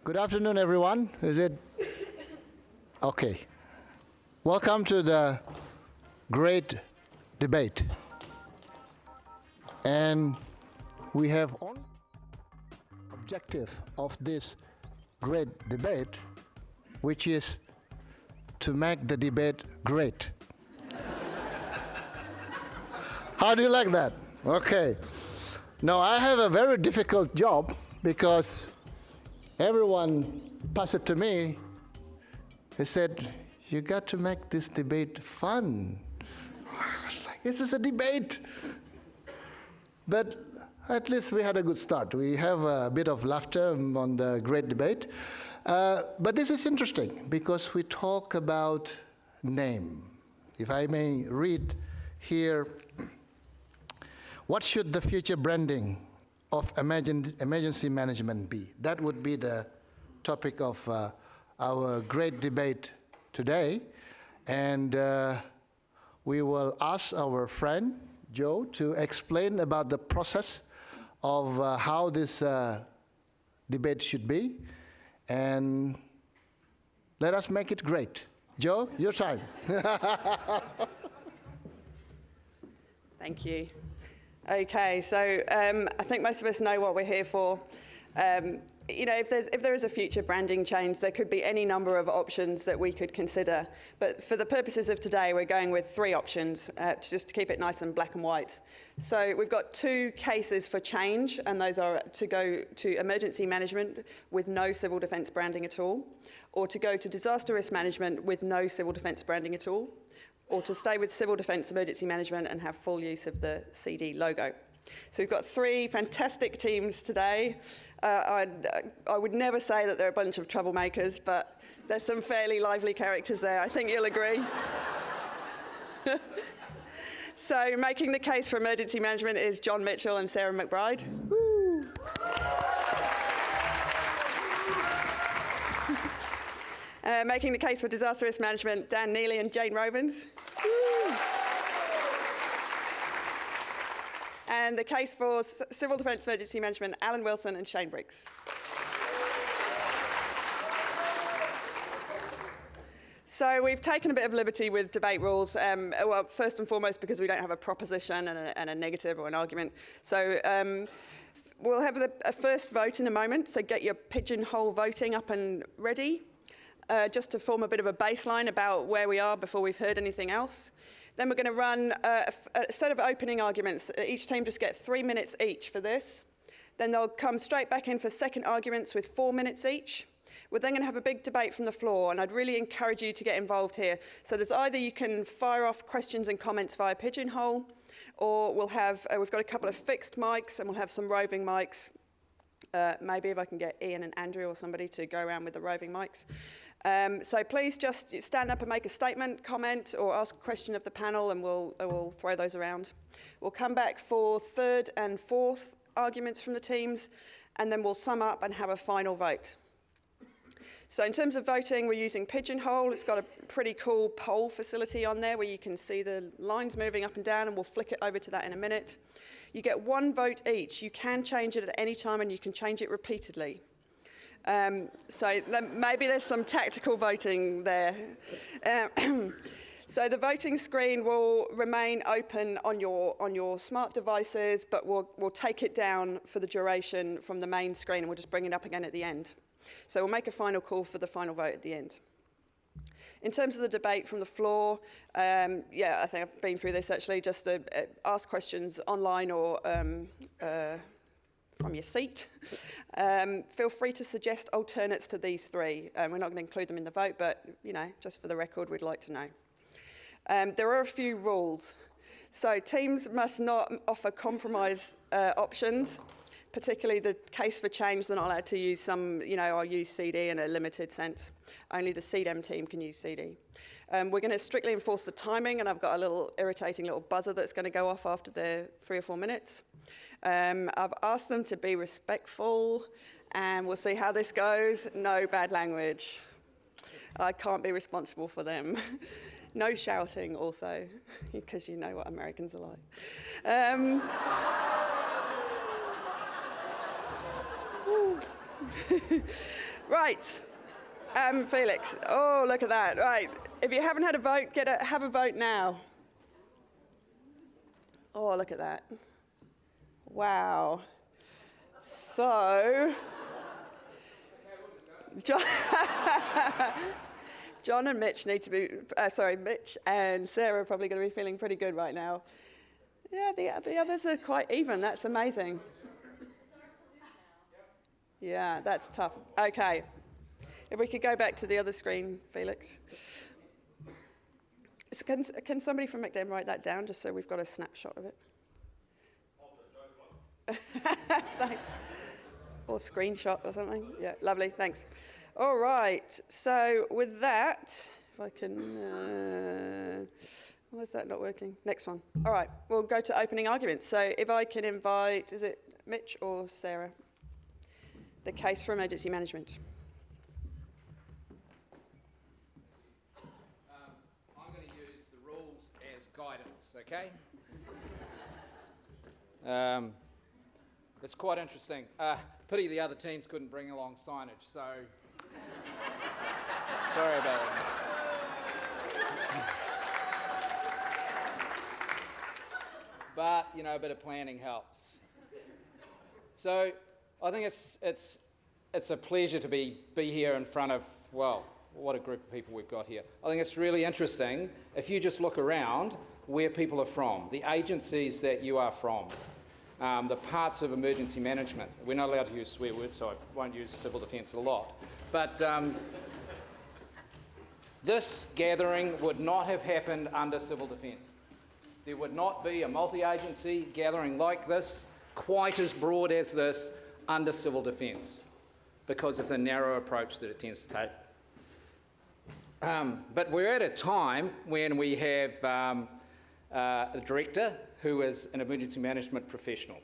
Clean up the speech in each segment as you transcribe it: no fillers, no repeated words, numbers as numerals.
Good afternoon, everyone. Is it? Okay. Welcome to the great debate. And we have one objective of this great debate, which is to make the debate great. How do you like that? Okay. Now, I have a very difficult job because everyone passed it to me. He said, you got to make this debate fun. I was like, this is a debate. But at least we had a good start. We have a bit of laughter on the great debate. But this is interesting because we talk about name. If I may read here, what should the future branding of emergency management be? That would be the topic of our great debate today. And we will ask our friend, Joe, to explain about the process of how this debate should be. And let us make it great. Joe, your time. Thank you. Okay, so I think most of us know what we're here for. You know, if there is a future branding change, there could be any number of options that we could consider. But for the purposes of today, we're going with 3 options, just to keep it nice and black and white. So we've got 2 cases for change, and those are to go to emergency management with no civil defence branding at all, or to go to disaster risk management with no civil defence branding at all, or to stay with civil defence emergency management and have full use of the CD logo. So we've got 3 fantastic teams today. I would never say that they're a bunch of troublemakers, but there's some fairly lively characters there. I think you'll agree. So making the case for emergency management is John Mitchell and Sarah McBride. Woo. Making the case for disaster risk management, Dan Neely and Jane ROVINS. And the case for civil defence emergency management, Allan Wilson and Shane Briggs. So we've taken a bit of liberty with debate rules, well, first and foremost because we don't have a proposition and a negative or an argument. So we'll have a first vote in a moment, so get your pigeonhole voting up and ready. Just to form a bit of a baseline about where we are before we've heard anything else. Then we're going to run a set of opening arguments. Each team just get 3 minutes each for this. Then they'll come straight back in for second arguments with 4 minutes each. We're then going to have a big debate from the floor, and I'd really encourage you to get involved here. So there's either you can fire off questions and comments via Pigeonhole, or we'll have, we've got a couple of fixed mics, and we'll have some roving mics. Maybe if I can get Ian and Andrew or somebody to go around with the roving mics. So please just stand up and make a statement, comment, or ask a question of the panel, and we'll throw those around. We'll come back for third and fourth arguments from the teams, and then we'll sum up and have a final vote. So in terms of voting, we're using Pigeonhole. It's got a pretty cool poll facility on there where you can see the lines moving up and down, and we'll flick it over to that in a minute. You get 1 vote each. You can change it at any time, and you can change it repeatedly. So maybe there's some tactical voting there. So the voting screen will remain open on your smart devices, but we'll take it down for the duration from the main screen, and we'll just bring it up again at the end. So we'll make a final call for the final vote at the end. In terms of the debate from the floor, yeah, I think I've been through this actually, just to ask questions online or from your seat. Feel free to suggest alternates to these 3. We're not going to include them in the vote, but you know, just for the record, we'd like to know. There are a few rules. So teams must not offer compromise options, particularly the case for change. They're not allowed to use some, you know, I'll use CD in a limited sense. Only the CDEM team can use CD. We're going to strictly enforce the timing, and I've got a little irritating little buzzer that's going to go off after the 3 or 4 minutes. I've asked them to be respectful, and we'll see how this goes. No bad language. I can't be responsible for them. No shouting also, because you know what Americans are like. Right. Felix. Oh, look at that. Right. If you haven't had a vote, have a vote now. Oh, look at that. Wow. So, John and Mitch need to be, Mitch and Sarah are probably going to be feeling pretty good right now. Yeah, the others are quite even. That's amazing. Yeah, that's tough. Okay. If we could go back to the other screen, Felix. Can somebody from MCDEM write that down just so we've got a snapshot of it? Or screenshot or something. Yeah, lovely, thanks. All right, so with that, if I can, why is that not working? Next one. All right, we'll go to opening arguments. So if I can invite, is it Mitch or Sarah? The case for emergency management. I'm going to use the rules as guidance, okay? It's quite interesting. Pity the other teams couldn't bring along signage, so sorry about that. But, you know, a bit of planning helps. So I think it's a pleasure to be here in front of, well, what a group of people we've got here. I think it's really interesting if you just look around where people are from, the agencies that you are from, the parts of emergency management. We're not allowed to use swear words, so I won't use civil defence a lot. But this gathering would not have happened under civil defence. There would not be a multi-agency gathering like this, quite as broad as this, under civil defence, because of the narrow approach that it tends to take. But we're at a time when we have a director who is an emergency management professional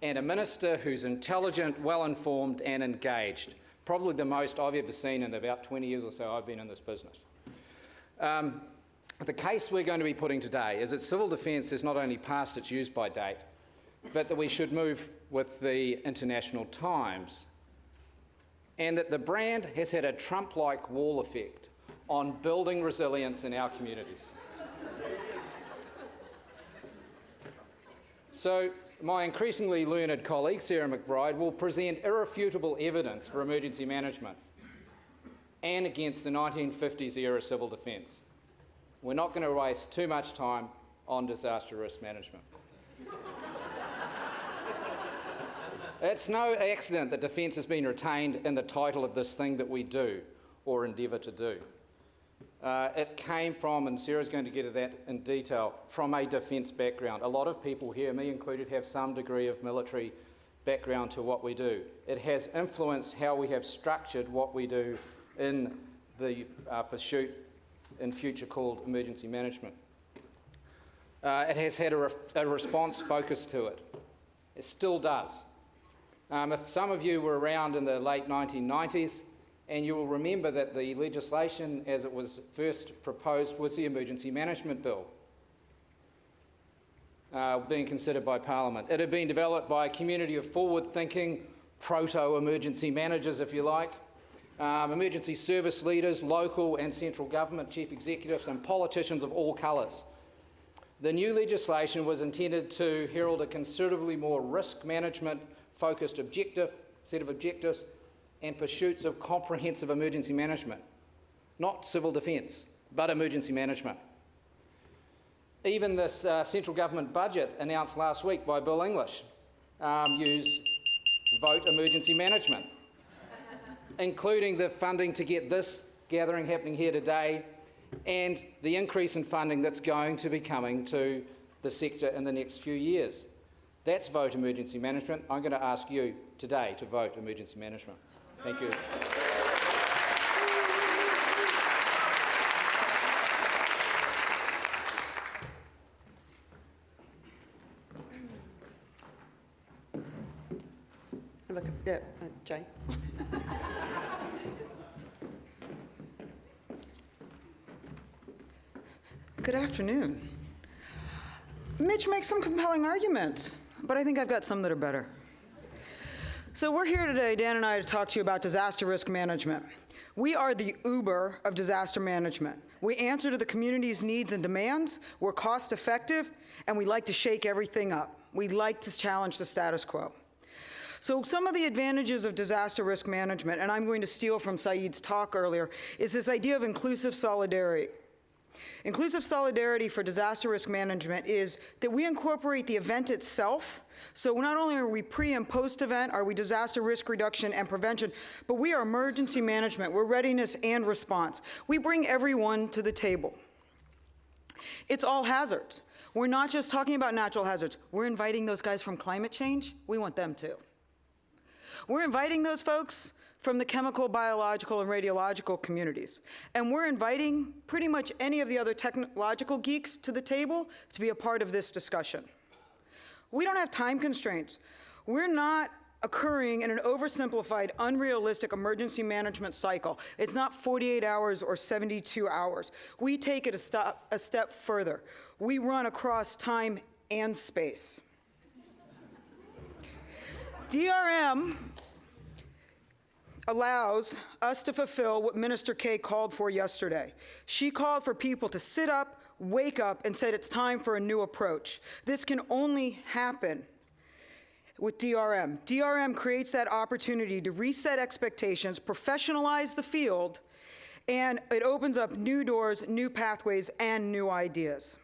and a minister who's intelligent, well-informed and engaged, probably the most I've ever seen in about 20 years or so I've been in this business. The case we're going to be putting today is that civil defence is not only past its use-by date, but that we should move with the international times, and that the brand has had a Trump-like wall effect on building resilience in our communities. So my increasingly learned colleague, Sarah McBride, will present irrefutable evidence for emergency management and against the 1950s era civil defence. We're not going to waste too much time on disaster risk management. It's no accident that defence has been retained in the title of this thing that we do, or endeavour to do. It came from, and Sarah's going to get at that in detail, from a defence background. A lot of people here, me included, have some degree of military background to what we do. It has influenced how we have structured what we do in the pursuit in future called emergency management. It has had a response focus to it. It still does. If some of you were around in the late 1990s, and you will remember that the legislation as it was first proposed was the Emergency Management Bill being considered by Parliament. It had been developed by a community of forward-thinking, proto-emergency managers, if you like, emergency service leaders, local and central government chief executives and politicians of all colours. The new legislation was intended to herald a considerably more risk management focused set of objectives and pursuits of comprehensive emergency management. Not civil defence, but emergency management. Even this central government budget announced last week by Bill English used vote emergency management, including the funding to get this gathering happening here today and the increase in funding that's going to be coming to the sector in the next few years. That's vote emergency management. I'm going to ask you today to vote emergency management. Thank you. Look, yeah, Jay. Good afternoon. Mitch makes some compelling arguments, but I think I've got some that are better. So we're here today, Dan and I, to talk to you about disaster risk management. We are the Uber of disaster management. We answer to the community's needs and demands, we're cost effective, and we like to shake everything up. We like to challenge the status quo. So some of the advantages of disaster risk management, and I'm going to steal from Saeed's talk earlier, is this idea of inclusive solidarity. Inclusive solidarity for disaster risk management is that we incorporate the event itself. So not only are we pre and post event, are we disaster risk reduction and prevention, but we are emergency management, we're readiness and response. We bring everyone to the table. It's all hazards. We're not just talking about natural hazards. We're inviting those guys from climate change. We want them too. We're inviting those folks from the chemical, biological, and radiological communities. And we're inviting pretty much any of the other technological geeks to the table to be a part of this discussion. We don't have time constraints. We're not occurring in an oversimplified, unrealistic emergency management cycle. It's not 48 hours or 72 hours. We take it a step further. We run across time and space. DRM allows us to fulfill what Minister Kay called for yesterday. She called for people to sit up, wake up, and said it's time for a new approach. This can only happen with DRM. DRM creates that opportunity to reset expectations, professionalize the field, and it opens up new doors, new pathways, and new ideas.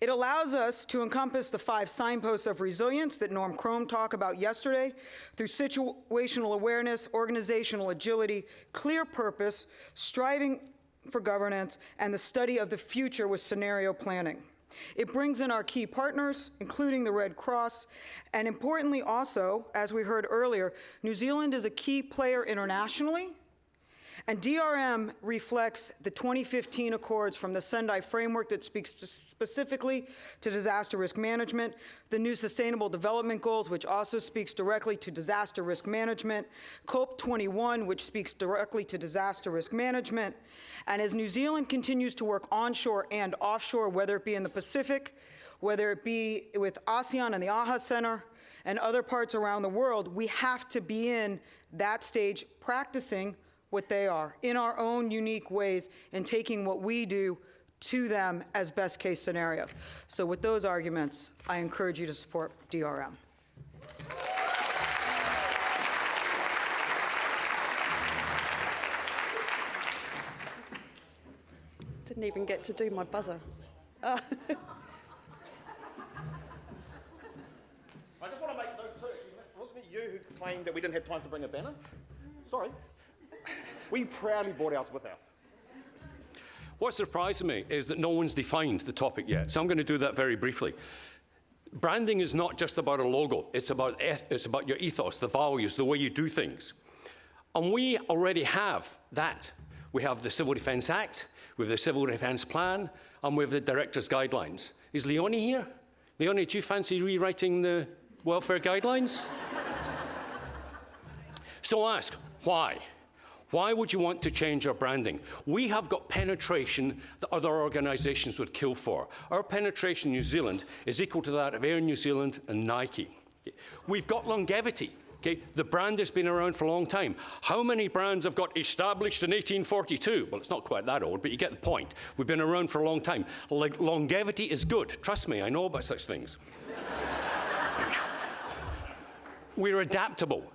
It allows us to encompass the 5 signposts of resilience that Norm Crome talked about yesterday through situational awareness, organizational agility, clear purpose, striving for governance, and the study of the future with scenario planning. It brings in our key partners, including the Red Cross, and importantly also, as we heard earlier, New Zealand is a key player internationally. And DRM reflects the 2015 Accords from the Sendai framework that speaks specifically to disaster risk management, the new Sustainable Development Goals, which also speaks directly to disaster risk management, COP21, which speaks directly to disaster risk management. And as New Zealand continues to work onshore and offshore, whether it be in the Pacific, whether it be with ASEAN and the AHA Center, and other parts around the world, we have to be in that stage practicing what they are in our own unique ways and taking what we do to them as best case scenarios. So with those arguments, I encourage you to support DRM. Didn't even get to do my buzzer. I just want to make note too, wasn't it you who claimed that we didn't have time to bring a banner? Sorry. We proudly brought ours with us. What surprised me is that no one's defined the topic yet, so I'm going to do that very briefly. Branding is not just about a logo, it's about your ethos, the values, the way you do things. And we already have that. We have the Civil Defence Act, we have the Civil Defence Plan, and we have the Director's Guidelines. Is Leonie here? Leonie, do you fancy rewriting the welfare guidelines? So I ask, why? Why would you want to change our branding? We have got penetration that other organisations would kill for. Our penetration in New Zealand is equal to that of Air New Zealand and Nike. We've got longevity. Okay? The brand has been around for a long time. How many brands have got established in 1842? Well, it's not quite that old, but you get the point. We've been around for a long time. Longevity is good. Trust me, I know about such things. We're adaptable.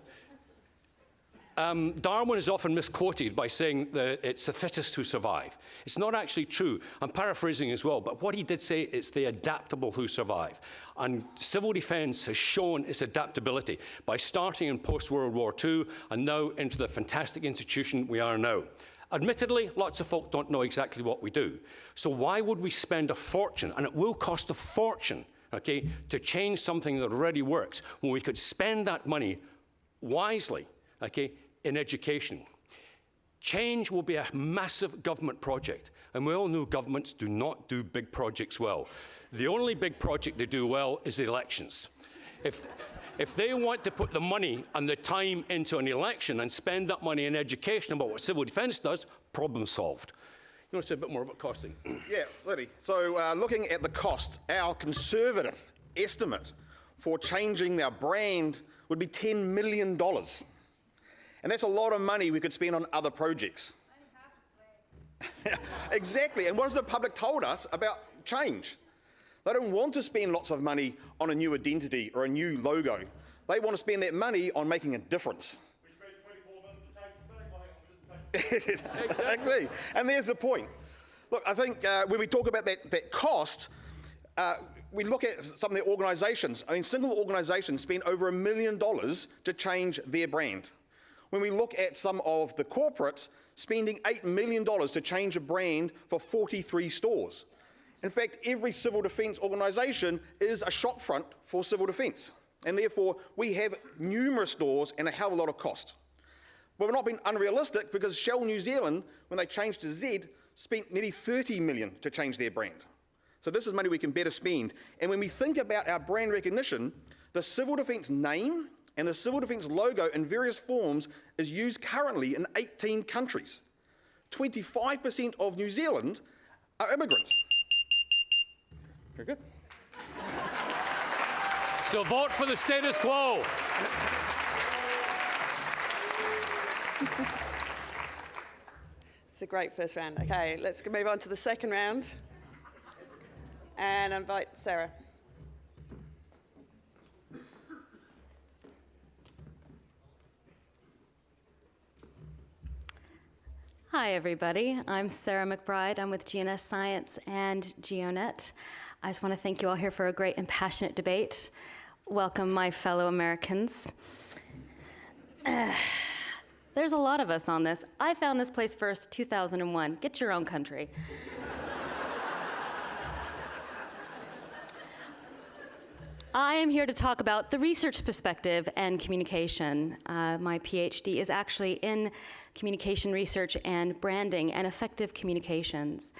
Darwin is often misquoted by saying that it's the fittest who survive. It's not actually true. I'm paraphrasing as well, but what he did say, it's the adaptable who survive. And civil defence has shown its adaptability by starting in post-World War II and now into the fantastic institution we are now. Admittedly, lots of folk don't know exactly what we do. So why would we spend a fortune, and it will cost a fortune, okay, to change something that already works, when we could spend that money wisely, okay, in education? Change will be a massive government project, and we all know governments do not do big projects well. The only big project they do well is elections. If they want to put the money and the time into an election and spend that money in education about what civil defence does, problem solved. You want to say a bit more about costing? Yeah, absolutely. So looking at the cost, our conservative estimate for changing our brand would be $10 million. And that's a lot of money we could spend on other projects. Exactly, and what has the public told us about change? They don't want to spend lots of money on a new identity or a new logo. They want to spend that money on making a difference. Exactly, and there's the point. Look, I think when we talk about that cost, we look at some of the organisations. I mean, single organisations spend over $1 million to change their brand. When we look at some of the corporates, spending $8 million to change a brand for 43 stores. In fact, every civil defence organisation is a shopfront for civil defence, and therefore we have numerous stores and a hell of a lot of cost. But we're not being unrealistic, because Shell New Zealand, when they changed to Z, spent nearly $30 million to change their brand. So this is money we can better spend. And when we think about our brand recognition, the civil defence name and the civil defence logo in various forms is used currently in 18 countries. 25% of New Zealand are immigrants. Very good. So vote for the status quo. It's a great first round. Okay, let's move on to the second round. And invite Sarah. Hi, everybody. I'm Sarah McBride. I'm with JENNA Science and GeoNet. I just want to thank you all here for a great and passionate debate. Welcome, my fellow Americans. There's a lot of us on this. I found this place first, 2001. Get your own country. I am here to talk about the research perspective and communication. My PhD is actually in communication research and branding and effective communications.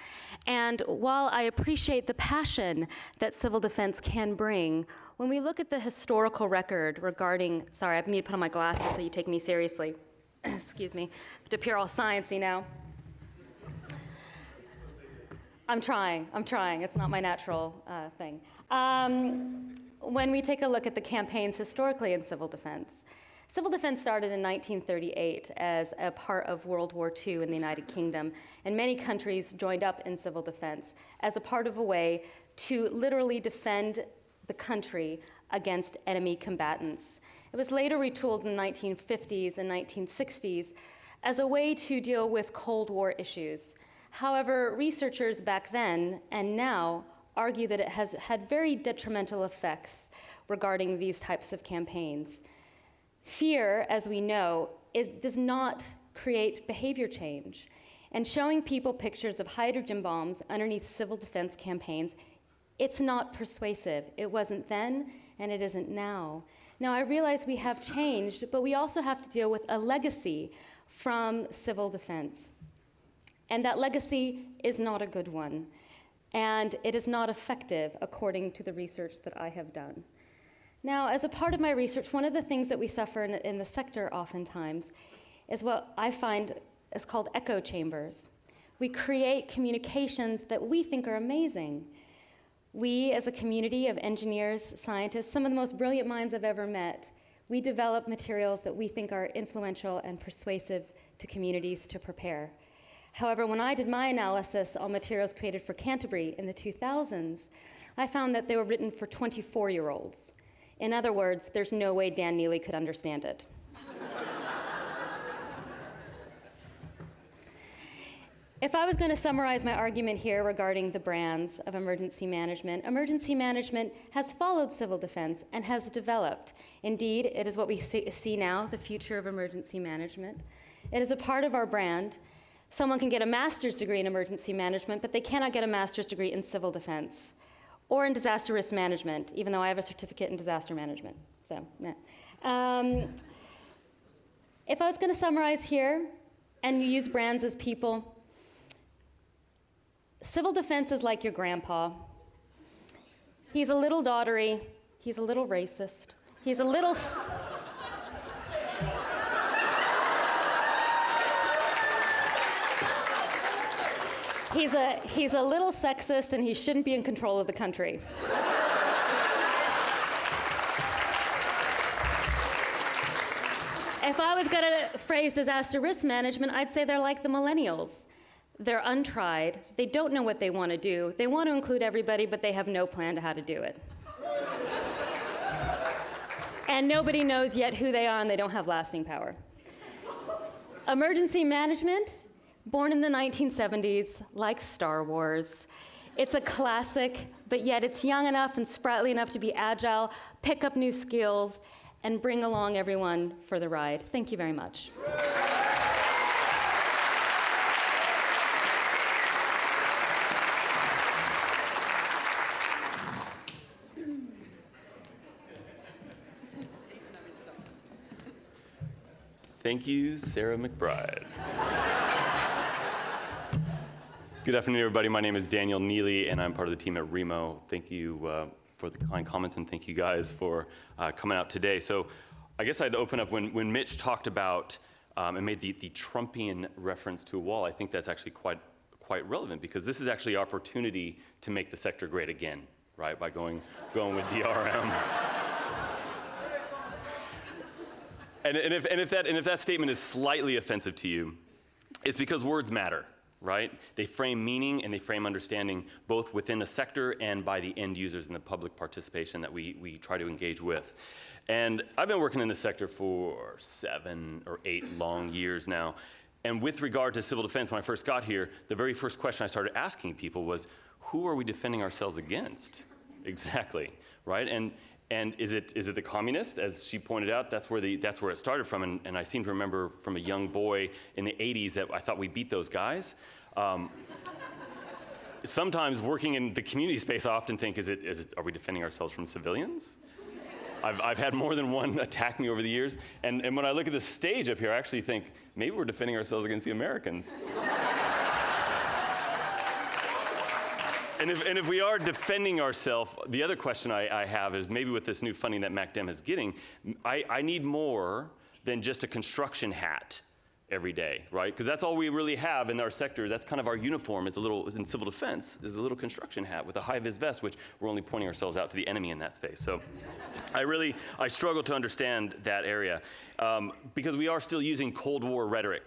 And while I appreciate the passion that civil defense can bring, when we look at the historical record regarding, sorry, I need to put on my glasses so you take me seriously. Excuse me, to appear all sciencey now. I'm trying. It's not my natural thing. When we take a look at the campaigns historically in civil defense started in 1938 as a part of World War II in the United Kingdom, and many countries joined up in civil defense as a part of a way to literally defend the country against enemy combatants. It was later retooled in the 1950s and 1960s as a way to deal with Cold War issues. However, researchers back then and now argue that it has had very detrimental effects regarding these types of campaigns. Fear, as we know, does not create behavior change. And showing people pictures of hydrogen bombs underneath civil defense campaigns, it's not persuasive. It wasn't then, and it isn't now. Now, I realize we have changed, but we also have to deal with a legacy from civil defense. And that legacy is not a good one. And it is not effective, according to the research that I have done. Now, as a part of my research, one of the things that we suffer in the sector oftentimes is what I find is called echo chambers. We create communications that we think are amazing. We, as a community of engineers, scientists, some of the most brilliant minds I've ever met, we develop materials that we think are influential and persuasive to communities to prepare. However, when I did my analysis on materials created for Canterbury in the 2000s, I found that they were written for 24-year-olds. In other words, there's no way Dan Neely could understand it. If I was going to summarize my argument here regarding the brands of emergency management has followed civil defense and has developed. Indeed, it is what we see now, the future of emergency management. It is a part of our brand. Someone can get a master's degree in emergency management, but they cannot get a master's degree in civil defense or in disaster risk management, even though I have a certificate in disaster management. So, yeah. If I was going to summarize here, and you use brands as people, civil defense is like your grandpa. He's a little daughtery, he's a little racist, he's a little... He's a little sexist, and he shouldn't be in control of the country. If I was going to phrase disaster risk management, I'd say they're like the millennials. They're untried. They don't know what they want to do. They want to include everybody, but they have no plan to how to do it. And nobody knows yet who they are, and they don't have lasting power. Emergency management, born in the 1970s, like Star Wars. It's a classic, but yet it's young enough and sprightly enough to be agile, pick up new skills, and bring along everyone for the ride. Thank you very much. Thank you, Sarah McBride. Good afternoon, everybody. My name is Daniel Neely, and I'm part of the team at REMO. Thank you for the kind comments, and thank you guys for coming out today. So I guess I'd open up when Mitch talked about and made the Trumpian reference to a wall. I think that's actually quite relevant, because this is actually an opportunity to make the sector great again, right, by going with DRM. And if that statement is slightly offensive to you, it's because words matter, right? They frame meaning and they frame understanding both within a sector and by the end users and the public participation that we try to engage with. And I've been working in this sector for 7 or 8 long years now. And with regard to civil defense, when I first got here, the very first question I started asking people was, who are we defending ourselves against? Exactly, right? And is it the communists? As she pointed out, that's where it started from. And I seem to remember from a young boy in the 80s that I thought we beat those guys. Sometimes working in the community space, I often think, are we defending ourselves from civilians? I've had more than one attack me over the years. And when I look at the stage up here, I actually think maybe we're defending ourselves against the Americans. And if we are defending ourselves, the other question I have is, maybe with this new funding that MCDEM is getting, I need more than just a construction hat every day, right? Because that's all we really have in our sector. That's kind of our uniform is in civil defense, is a little construction hat with a high-vis vest, which we're only pointing ourselves out to the enemy in that space. So I struggle to understand that area because we are still using Cold War rhetoric.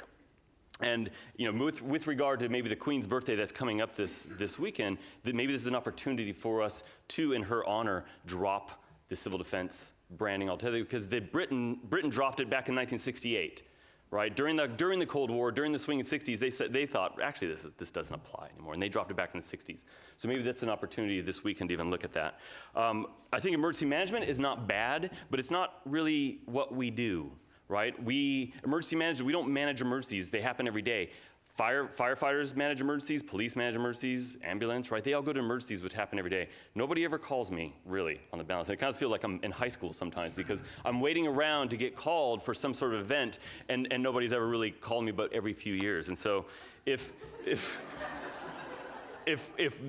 And with regard to maybe the Queen's birthday that's coming up this weekend, that maybe this is an opportunity for us to, in her honor, drop the civil defense branding altogether, because Britain dropped it back in 1968, right? During the Cold War, during the swinging 60s, they thought actually this doesn't apply anymore, and they dropped it back in the 60s. So maybe that's an opportunity this weekend to even look at that. I think emergency management is not bad, but it's not really what we do. Right? Emergency managers, we don't manage emergencies. They happen every day. Firefighters manage emergencies, police manage emergencies, ambulance, right? They all go to emergencies, which happen every day. Nobody ever calls me, really, on the balance. I kind of feel like I'm in high school sometimes, because I'm waiting around to get called for some sort of event, and nobody's ever really called me but every few years. And so if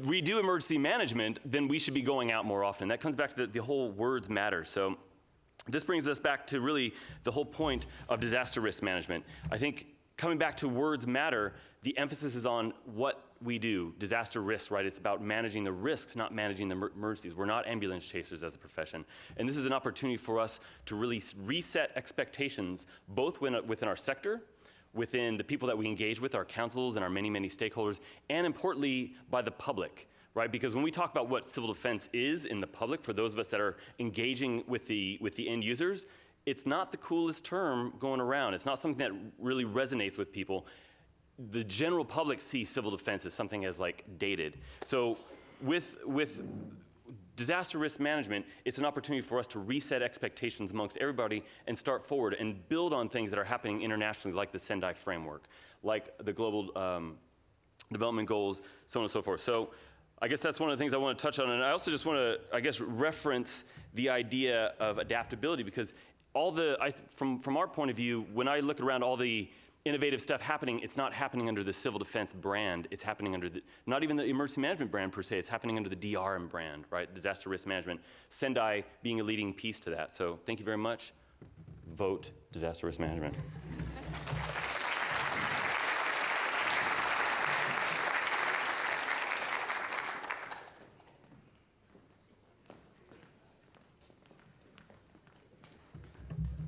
we do emergency management, then we should be going out more often. That comes back to the whole words matter. So this brings us back to really the whole point of disaster risk management. I think coming back to words matter, the emphasis is on what we do, disaster risk, right? It's about managing the risks, not managing the emergencies. We're not ambulance chasers as a profession. And this is an opportunity for us to really reset expectations, both within our sector, within the people that we engage with, our councils and our many, many stakeholders, and importantly, by the public. Right? Because when we talk about what civil defense is in the public, for those of us that are engaging with the end users, it's not the coolest term going around. It's not something that really resonates with people. The general public sees civil defense as something as like dated. So with disaster risk management, it's an opportunity for us to reset expectations amongst everybody and start forward and build on things that are happening internationally, like the Sendai framework, like the global development goals, so on and so forth. So I guess that's one of the things I want to touch on. And I also just want to, I guess, reference the idea of adaptability, because from our point of view, when I look around all the innovative stuff happening, it's not happening under the civil defense brand. It's happening under not even the emergency management brand per se, it's happening under the DRM brand, right? Disaster risk management. Sendai being a leading piece to that. So thank you very much. Vote disaster risk management.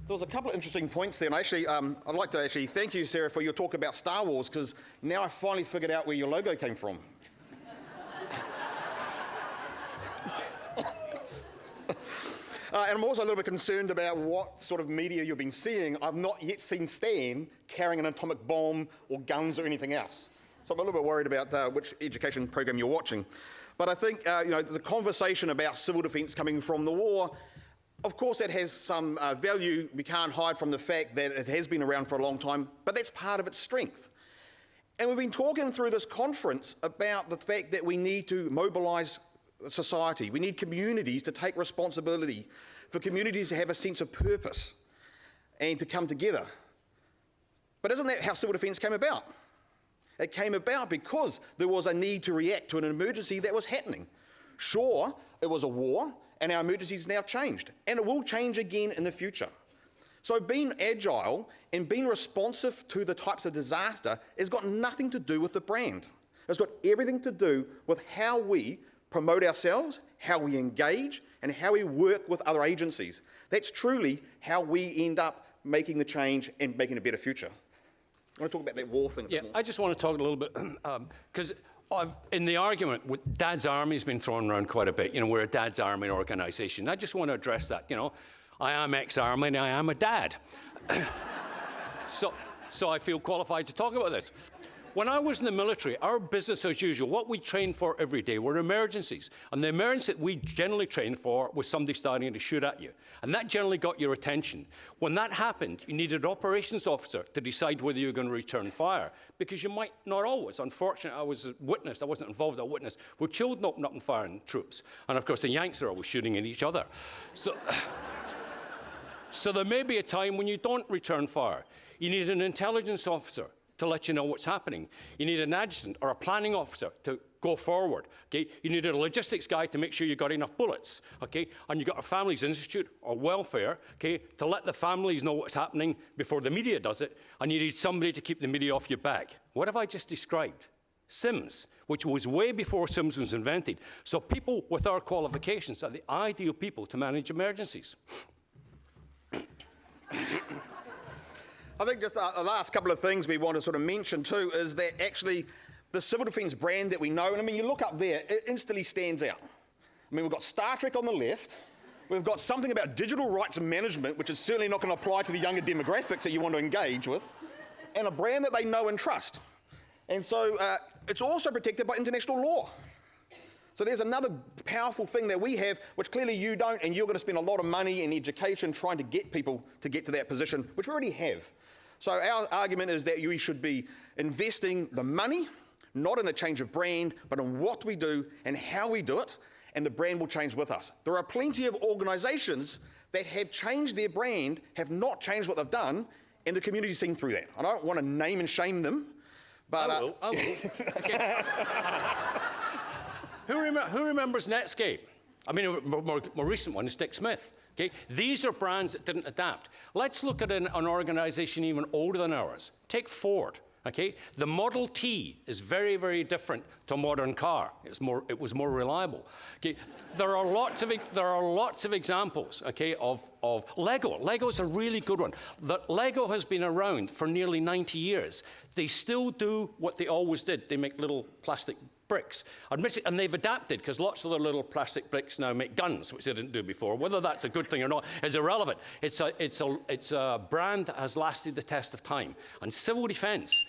There was a couple of interesting points there, and actually, I'd like to actually thank you, Sarah, for your talk about Star Wars, because now I finally figured out where your logo came from. And I'm also a little bit concerned about what sort of media you've been seeing. I've not yet seen Stan carrying an atomic bomb or guns or anything else. So I'm a little bit worried about which education program you're watching. But I think the conversation about civil defence coming from the war, of course it has some value. We can't hide from the fact that it has been around for a long time, but that's part of its strength. And we've been talking through this conference about the fact that we need to mobilise society. We need communities to take responsibility, for communities to have a sense of purpose and to come together. But isn't that how civil defence came about? It came about because there was a need to react to an emergency that was happening. Sure, it was a war, and our emergencies now changed, and it will change again in the future. So being agile and being responsive to the types of disaster has got nothing to do with the brand. It's got everything to do with how we promote ourselves, how we engage, and how we work with other agencies. That's truly how we end up making the change and making a better future. I want to talk about that war thing a bit more. I just want to talk a little bit, because in the argument, with Dad's Army has been thrown around quite a bit. We're a Dad's Army organisation. I just want to address that. I am ex-Army and I am a dad. So I feel qualified to talk about this. When I was in the military, our business as usual, what we trained for every day were emergencies. And the emergency that we generally trained for was somebody starting to shoot at you. And that generally got your attention. When that happened, you needed an operations officer to decide whether you were going to return fire. Because you might not always. Unfortunately, I was a witness. I wasn't involved, I witnessed where children opened up and firing troops. And of course, the Yanks are always shooting at each other. So there may be a time when you don't return fire. You need an intelligence officer to let you know what's happening. You need an adjutant or a planning officer to go forward. Okay? You need a logistics guy to make sure you've got enough bullets. Okay? And you've got a families institute or welfare, okay, to let the families know what's happening before the media does it. And you need somebody to keep the media off your back. What have I just described? SIMS, which was way before SIMS was invented. So people with our qualifications are the ideal people to manage emergencies. I think just the last couple of things we want to sort of mention too is that actually the civil defence brand that we know, and I mean, you look up there, it instantly stands out. I mean, we've got Star Trek on the left, we've got something about digital rights management, which is certainly not going to apply to the younger demographics that you want to engage with, and a brand that they know and trust. And so it's also protected by international law. So there's another powerful thing that we have, which clearly you don't, and you're going to spend a lot of money in education trying to get people to get to that position, which we already have. So our argument is that we should be investing the money, not in the change of brand, but in what we do and how we do it, and the brand will change with us. There are plenty of organisations that have changed their brand, have not changed what they've done, and the community's seen through that. I don't want to name and shame them, but... I will. Okay. Who remembers Netscape? I mean, a more recent one is Dick Smith. Okay? These are brands that didn't adapt. Let's look at an organisation even older than ours. Take Ford. Okay? The Model T is very, very different to a modern car. It was more reliable. Okay? There are lots of examples. Okay, of Lego. Lego's a really good one. Lego has been around for nearly 90 years. They still do what they always did. They make little plastic bricks. Admittedly, and they've adapted because lots of the little plastic bricks now make guns, which they didn't do before. Whether that's a good thing or not is irrelevant. It's a brand that has lasted the test of time. And civil defence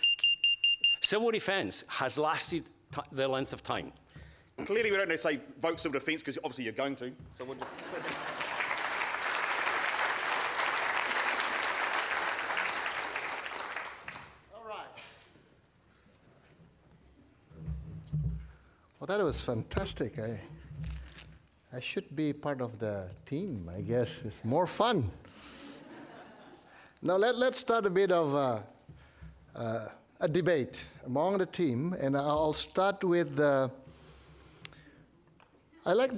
has lasted the length of time. Clearly, we don't need to say vote civil defence because obviously you're going to. So we'll just say that. Well, that was fantastic. I should be part of the team, I guess. It's more fun. Now, let's start a bit of a debate among the team, and I'll start with I like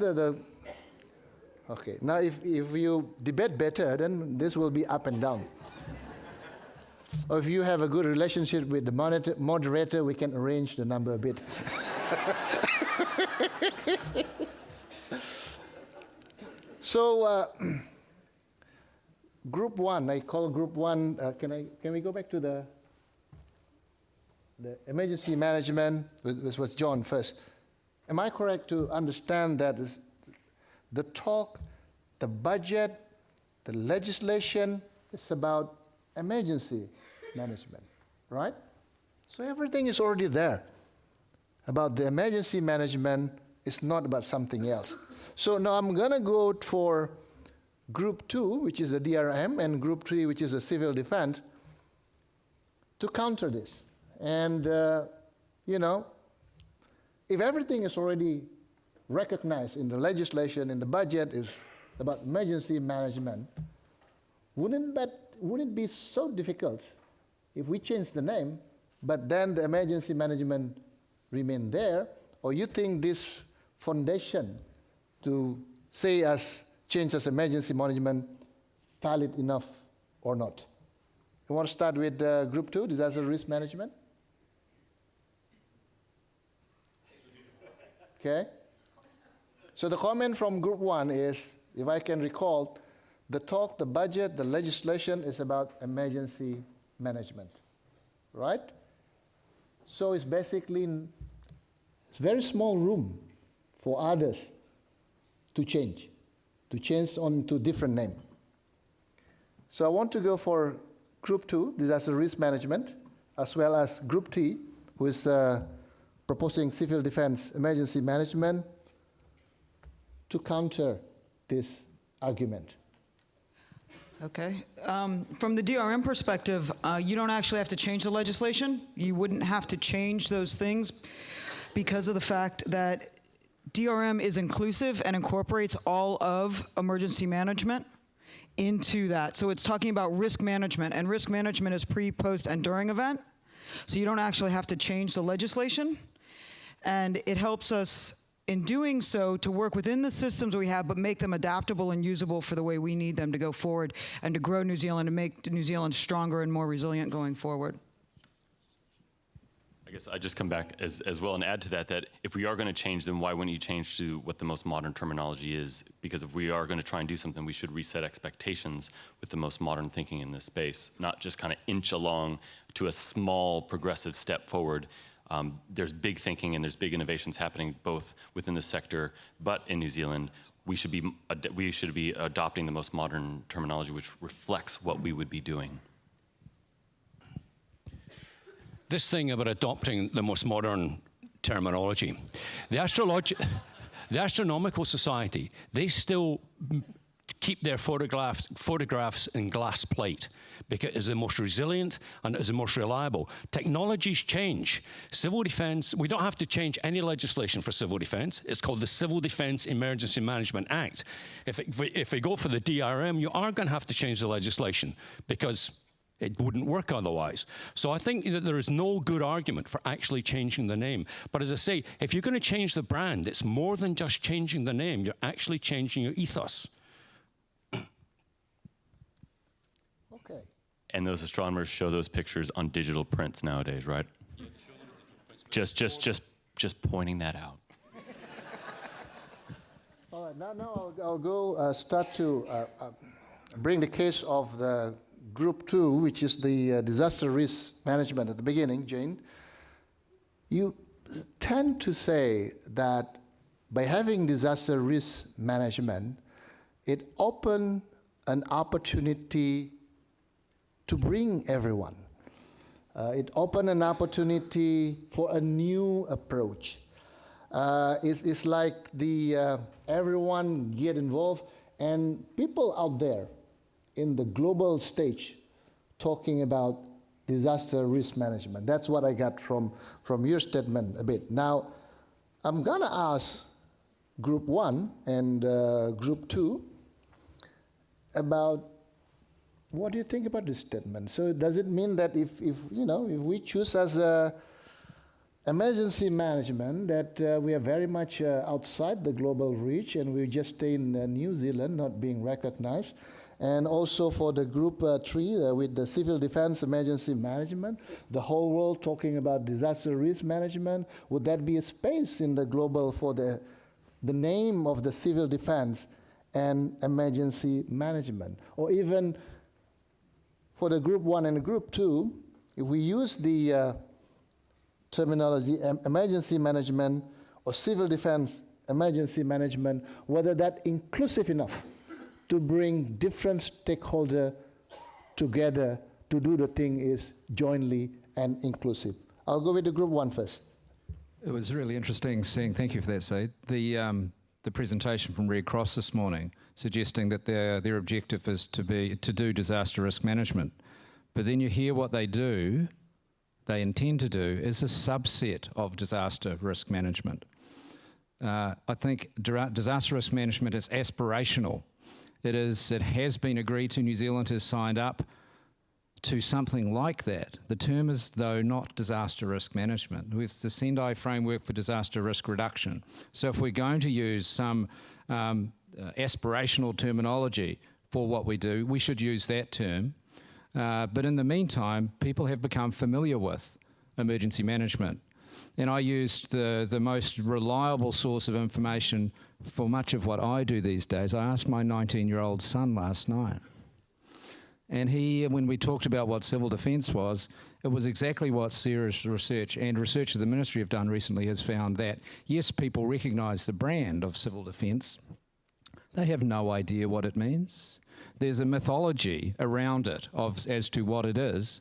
okay, now if you debate better, then this will be up and down. Or if you have a good relationship with the moderator, we can arrange the number a bit. So Group 1, I call Group 1, can we go back to the emergency management? This was John first. Am I correct to understand that the talk, the budget, the legislation is about emergency management, right? So everything is already there. About the emergency management, it's not about something else. So now I'm going to go for Group 2, which is the DRM, and Group 3, which is the civil defense, to counter this. And, you know, if everything is already recognized in the legislation, in the budget, is about emergency management, wouldn't it be so difficult if we change the name, but then the emergency management remain there? Or you think this foundation to say as change as emergency management valid enough or not? You want to start with Group 2, disaster risk management? Okay. So the comment from Group 1 is, if I can recall, the talk, the budget, the legislation is about emergency management, right? So it's basically, it's very small room for others to change on to different name. So I want to go for Group 2, disaster risk management, as well as Group T, who is proposing civil defense emergency management, to counter this argument. Okay. From the DRM perspective, you don't actually have to change the legislation. You wouldn't have to change those things because of the fact that DRM is inclusive and incorporates all of emergency management into that. So it's talking about risk management, and risk management is pre, post, and during event. So you don't actually have to change the legislation. And it helps us in doing so to work within the systems we have, but make them adaptable and usable for the way we need them to go forward and to grow New Zealand and make New Zealand stronger and more resilient going forward. I guess I just come back as well and add to that, that if we are going to change them, why wouldn't you change to what the most modern terminology is? Because if we are going to try and do something, we should reset expectations with the most modern thinking in this space, not just kind of inch along to a small progressive step forward. There's big thinking and there's big innovations happening both within the sector, but in New Zealand, we should be adopting the most modern terminology which reflects what we would be doing. This thing about adopting the most modern terminology. The Astronomical Society, they still keep their photographs in glass plate because it's the most resilient and it's the most reliable. Technologies change. Civil defense, we don't have to change any legislation for civil defense. It's called the Civil Defense Emergency Management Act. If we go for the DRM, you are going to have to change the legislation because it wouldn't work otherwise. So I think that there is no good argument for actually changing the name. But as I say, if you're going to change the brand, it's more than just changing the name. You're actually changing your ethos. Okay. And those astronomers show those pictures on digital prints nowadays, right? Just pointing that out. All right, now I'll go start to bring the case of the Group 2, which is the disaster risk management at the beginning, Jane. You tend to say that by having disaster risk management, it opened an opportunity to bring everyone. It opened an opportunity for a new approach. It's like everyone get involved, and people out there in the global stage talking about disaster risk management. That's what I got from your statement a bit. Now, I'm gonna ask Group 1 and Group 2 about what do you think about this statement? So does it mean that if we choose as a emergency management that we are very much outside the global reach and we just stay in New Zealand not being recognized? And also for the Group 3 with the civil defense emergency management, the whole world talking about disaster risk management, would that be a space in the global for the name of the civil defense and emergency management? Or even for the group 1 and group 2, if we use the terminology emergency management or civil defense emergency management, whether that inclusive enough to bring different stakeholders together to do the thing is jointly and inclusive. I'll go with the group 1 first. It was really interesting seeing, thank you for that, Said, the presentation from Red Cross this morning, suggesting that their objective is to do disaster risk management. But then you hear what they intend to do is a subset of disaster risk management. I think disaster risk management is aspirational. It has been agreed to, New Zealand has signed up to something like that. The term is, though, not disaster risk management. It's the Sendai framework for disaster risk reduction. So if we're going to use some aspirational terminology for what we do, we should use that term. But in the meantime, people have become familiar with emergency management. And I used the most reliable source of information for much of what I do these days. I asked my 19-year-old son last night. And when we talked about what civil defence was, it was exactly what SARA's research and research the Ministry have done recently has found that, yes, people recognise the brand of civil defence. They have no idea what it means. There's a mythology around it as to what it is.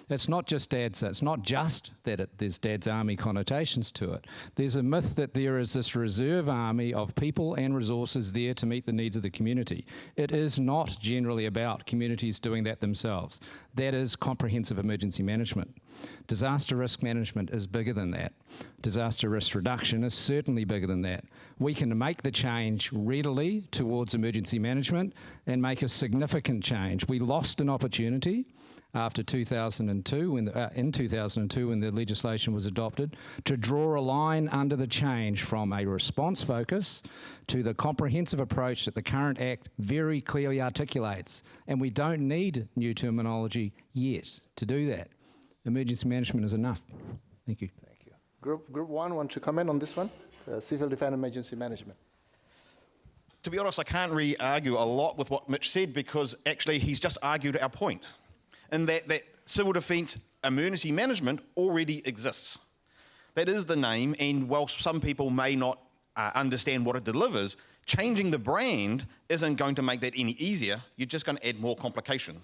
It's not just it's not just that there's Dad's Army connotations to it. There's a myth that there is this reserve army of people and resources there to meet the needs of the community. It is not generally about communities doing that themselves. That is comprehensive emergency management. Disaster risk management is bigger than that. Disaster risk reduction is certainly bigger than that. We can make the change readily towards emergency management and make a significant change. We lost an opportunity after 2002, in 2002 when the legislation was adopted, to draw a line under the change from a response focus to the comprehensive approach that the current Act very clearly articulates. And we don't need new terminology yet to do that. Emergency management is enough. Thank you. Thank you. Group 1, want to comment on this one? Civil defense emergency management. To be honest, I can't really argue a lot with what Mitch said because actually he's just argued our point. And that civil defence emergency management already exists. That is the name, and whilst some people may not understand what it delivers, changing the brand isn't going to make that any easier. You're just going to add more complication.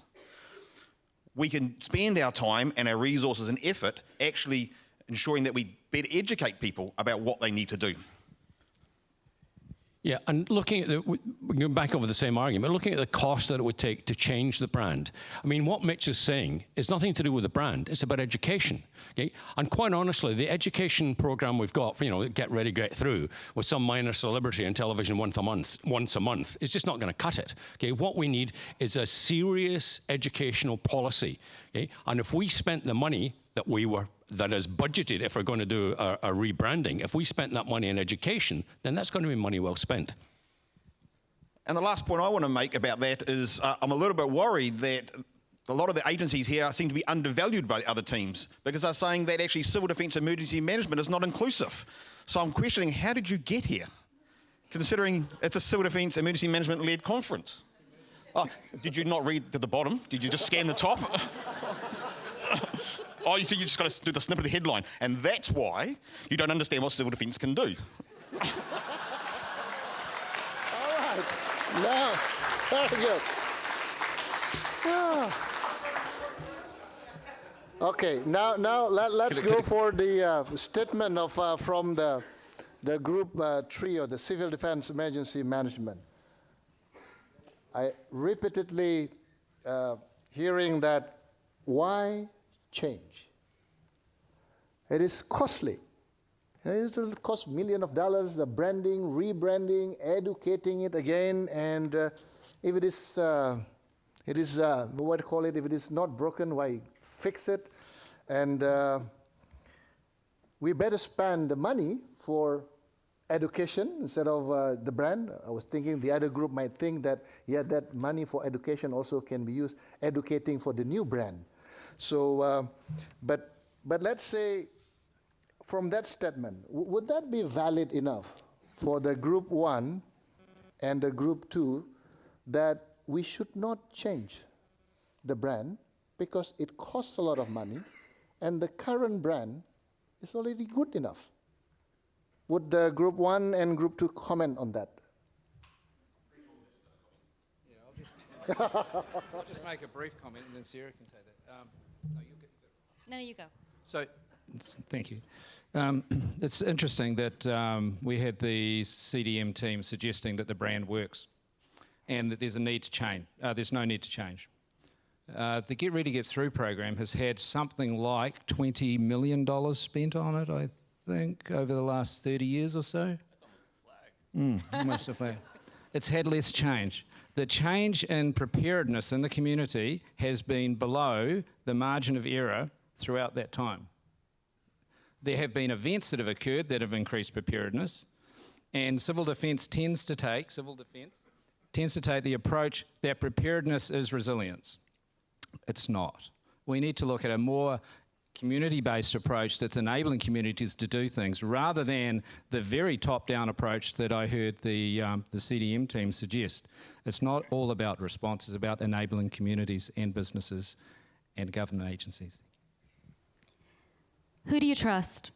We can spend our time and our resources and effort actually ensuring that we better educate people about what they need to do. Yeah, and looking at going back over the same argument, looking at the cost that it would take to change the brand. I mean, what Mitch is saying is nothing to do with the brand. It's about education. Okay? And quite honestly, the education program we've got, Get Ready, Get Through, with some minor celebrity on television once a month, is just not going to cut it. Okay? What we need is a serious educational policy. Okay? And if we spent the money that is budgeted, if we're going to do a rebranding, if we spent that money in education, then that's going to be money well spent. And the last point I want to make about that is I'm a little bit worried that a lot of the agencies here seem to be undervalued by other teams because they're saying that actually civil defence emergency management is not inclusive. So I'm questioning, how did you get here? Considering it's a civil defence emergency management led conference. Oh, did you not read to the bottom? Did you just scan the top? Oh, you just got to do the snip of the headline. And that's why you don't understand what civil defence can do. All right. Now, very good. Okay, now let's go for the statement of from the group 3 or the civil defense emergency management. I repeatedly hearing that why change? It is costly. It will cost millions of dollars, the branding, rebranding, educating it again, and if it is, if it is not broken, why fix it? And we better spend the money for education instead of the brand. I was thinking the other group might think that, yeah, that money for education also can be used educating for the new brand. So, but let's say from that statement, would that be valid enough for the group 1 and the group 2 that we should not change the brand because it costs a lot of money, and the current brand is already good enough. Would the Group 1 and Group 2 comment on that? I'll just make a brief comment and then Sarah can take that. No, you go. So, thank you. It's interesting that we had the CDM team suggesting that the brand works and that there's a need to change. There's no need to change. The Get Ready, Get Through program has had something like $20 million spent on it, I think, over the last 30 years or so. That's almost a flag. Almost a flag. It's had less change. The change in preparedness in the community has been below the margin of error throughout that time. There have been events that have occurred that have increased preparedness, and civil defence tends to take the approach that preparedness is resilience. It's not. We need to look at a more community-based approach that's enabling communities to do things rather than the very top-down approach that I heard the CDM team suggest. It's not all about response, it's about enabling communities and businesses and government agencies. Who do you trust?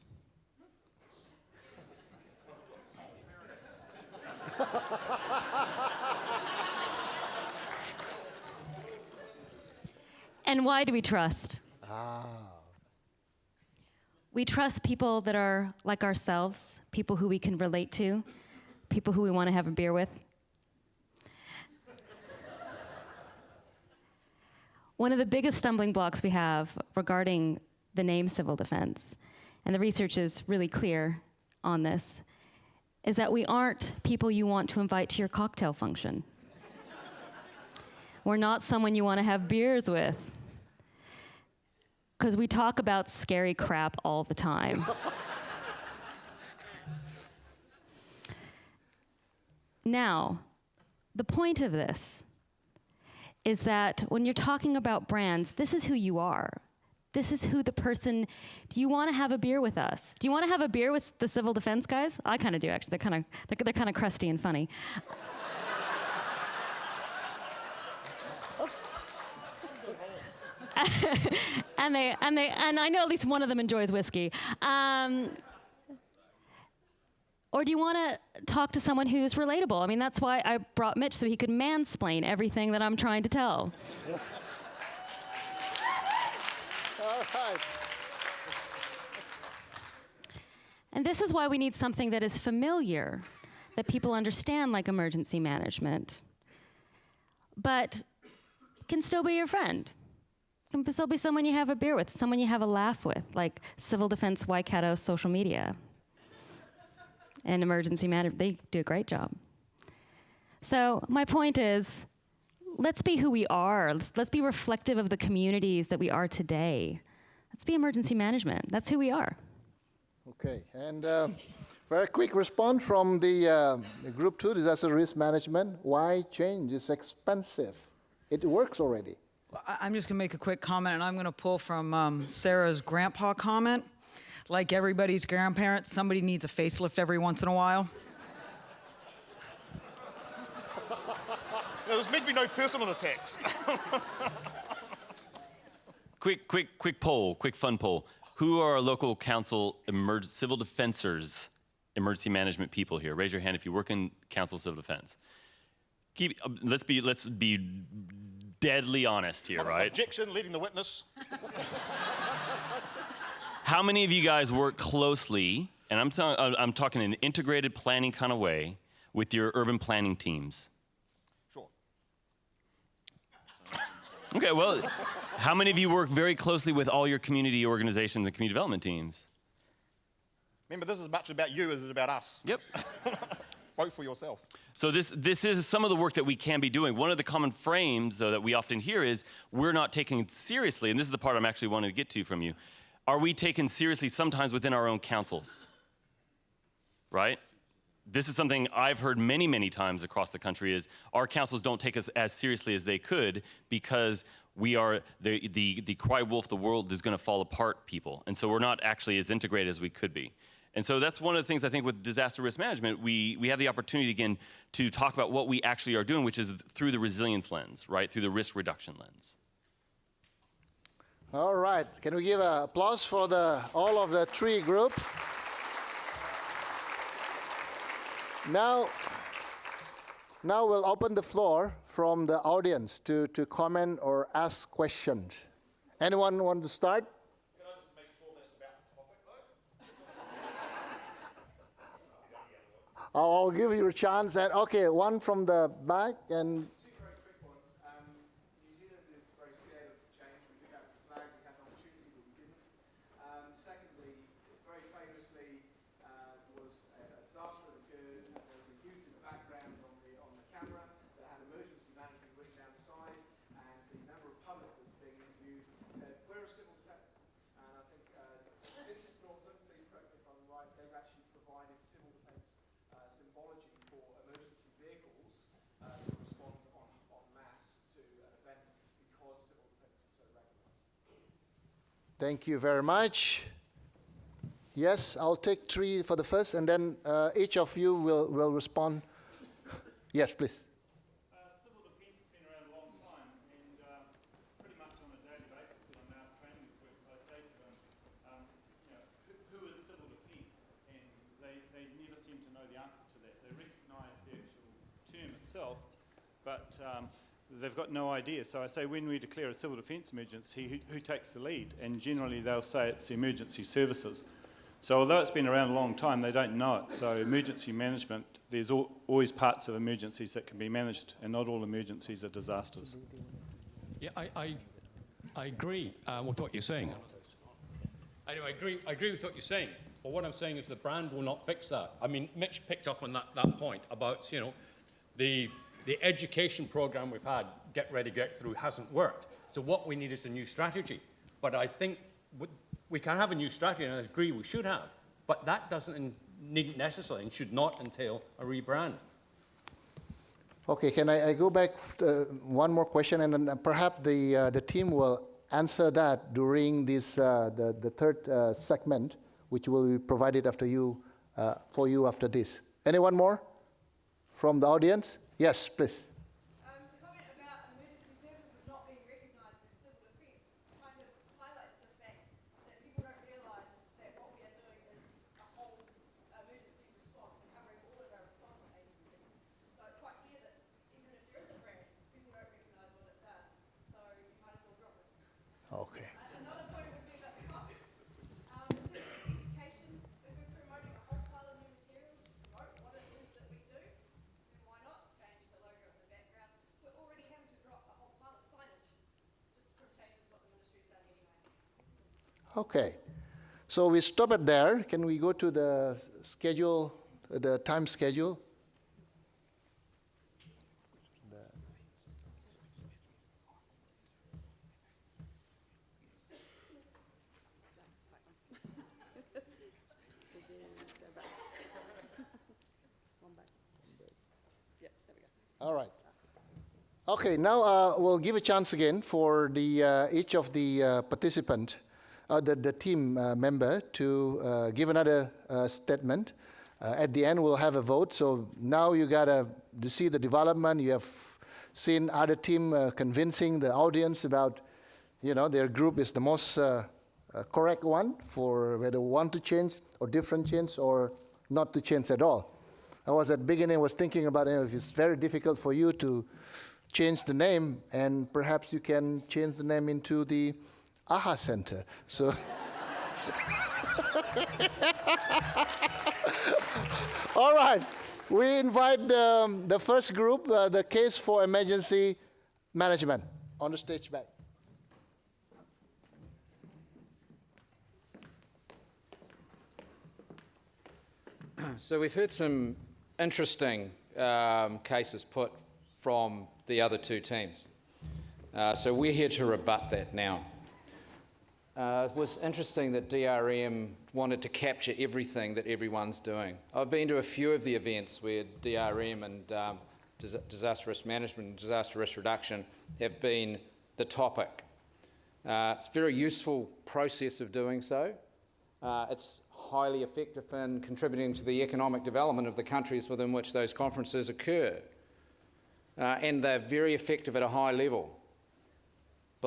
And why do we trust? We trust people that are like ourselves, people who we can relate to, people who we want to have a beer with. One of the biggest stumbling blocks we have regarding the name civil defense, and the research is really clear on this, is that we aren't people you want to invite to your cocktail function. We're not someone you want to have beers with, because we talk about scary crap all the time. Now, the point of this is that when you're talking about brands, this is who you are. This is who the person, do you want to have a beer with us? Do you want to have a beer with the civil defense guys? I kind of do, actually. They're kind of crusty and funny. and I know at least one of them enjoys whiskey. Or do you want to talk to someone who's relatable? I mean, that's why I brought Mitch, so he could mansplain everything that I'm trying to tell. All right. And this is why we need something that is familiar, that people understand, like emergency management, but can still be your friend. Can still be someone you have a beer with, someone you have a laugh with, like Civil Defense Waikato social media. And emergency management, they do a great job. So my point is, let's be who we are. Let's be reflective of the communities that we are today. Let's be emergency management. That's who we are. Okay, and very quick response from the Group 2, disaster risk management. Why change? It's expensive. It works already. I'm just going to make a quick comment, and I'm going to pull from Sarah's grandpa comment. Like everybody's grandparents, somebody needs a facelift every once in a while. There's meant to be no personal attacks. Quick poll, quick fun poll. Who are our local council civil defensers, emergency management people here? Raise your hand if you work in council civil defense. Let's be deadly honest here, right? Objection, leading the witness. How many of you guys work closely, and I'm talking in an integrated planning kind of way, with your urban planning teams? Sure. Okay, well, how many of you work very closely with all your community organizations and community development teams? Remember, this is as much about you as it is about us. Yep. Vote for yourself. So this is some of the work that we can be doing. One of the common frames, though, that we often hear is we're not taking it seriously, and this is the part I'm actually wanting to get to from you. Are we taken seriously sometimes within our own councils? Right? This is something I've heard many, many times across the country is our councils don't take us as seriously as they could because we are the cry wolf, the world is going to fall apart people. And so we're not actually as integrated as we could be. And so that's one of the things I think with disaster risk management, we have the opportunity again to talk about what we actually are doing, which is through the resilience lens, right? Through the risk reduction lens. All right. Can we give an applause for all of the three groups? Now we'll open the floor from the audience to comment or ask questions. Anyone want to start? Can I just make sure that it's about the topic, though? I'll give you a chance. And okay, one from the back and. Two very quick ones. New Zealand is very scared of change. We took out the flag, we had an opportunity, but we didn't. Secondly, very famously, was a disaster that occurred, and there was a youth in the background on the camera that had emergency management written down the side, and the member of public that was being interviewed said, "Where are civil defence?" And I think Vincent Northland, please correct me if I'm right, they've actually provided civil defence symbology for emergency vehicles to respond en masse to an event because civil defence is so recognised. Thank you very much. Yes, I'll take three for the first, and then each of you will respond. Yes, please. Civil defence has been around a long time, and pretty much on a daily basis when I'm out training with groups, I say to them, who is civil defence? And they never seem to know the answer to that. They recognise the actual term itself, but they've got no idea. So I say, when we declare a civil defence emergency, who takes the lead? And generally they'll say it's the emergency services. So although it's been around a long time, they don't know it. So emergency management, there's always parts of emergencies that can be managed, and not all emergencies are disasters. Yeah, I agree with what you're saying. Anyway, I agree with what you're saying. But what I'm saying is the brand will not fix that. I mean, Mitch picked up on that point about, the education program we've had, Get Ready, Get Through, hasn't worked. So what we need is a new strategy. But I think we can have a new strategy, and I agree we should have, but that needn't necessarily and should not entail a rebrand. Okay, can I go back one more question, and then perhaps the team will answer that during this the third segment, which will be provided after you for you after this. Anyone more from the audience? Yes, please. The comment about emergency services not being recognised as civil defence kind of highlights the fact that people don't realise that what we are doing is a whole emergency response and covering all of our response agencies. So it's quite clear that even if there is a brand, people don't recognise what it does. So you might as well drop it. Okay. Another point would be about the cost. In terms of education, if we're promoting a whole pile of new materials to promote what it is that we do, then why not change the logo in the background? We're already having to drop a whole pile of signage just from changes what the ministry's done anyway. Okay. So we stop it there. Can we go to the schedule, the time schedule? All right. Okay, now we'll give a chance again for the each of the participant, the team member to give another statement. At the end, we'll have a vote. So now you got to see the development. You have seen other team convincing the audience about, their group is the most correct one for whether want to change or different change or not to change at all. I was at the beginning was thinking about if it's very difficult for you to change the name, and perhaps you can change the name into the AHA Center. So, all right, we invite the first group, the case for emergency management, on the stage back. So we've heard some interesting cases put from the other two teams. So we're here to rebut that now. It was interesting that DRM wanted to capture everything that everyone's doing. I've been to a few of the events where DRM and disaster risk management and disaster risk reduction have been the topic. It's a very useful process of doing so. It's highly effective in contributing to the economic development of the countries within which those conferences occur. And they're very effective at a high level.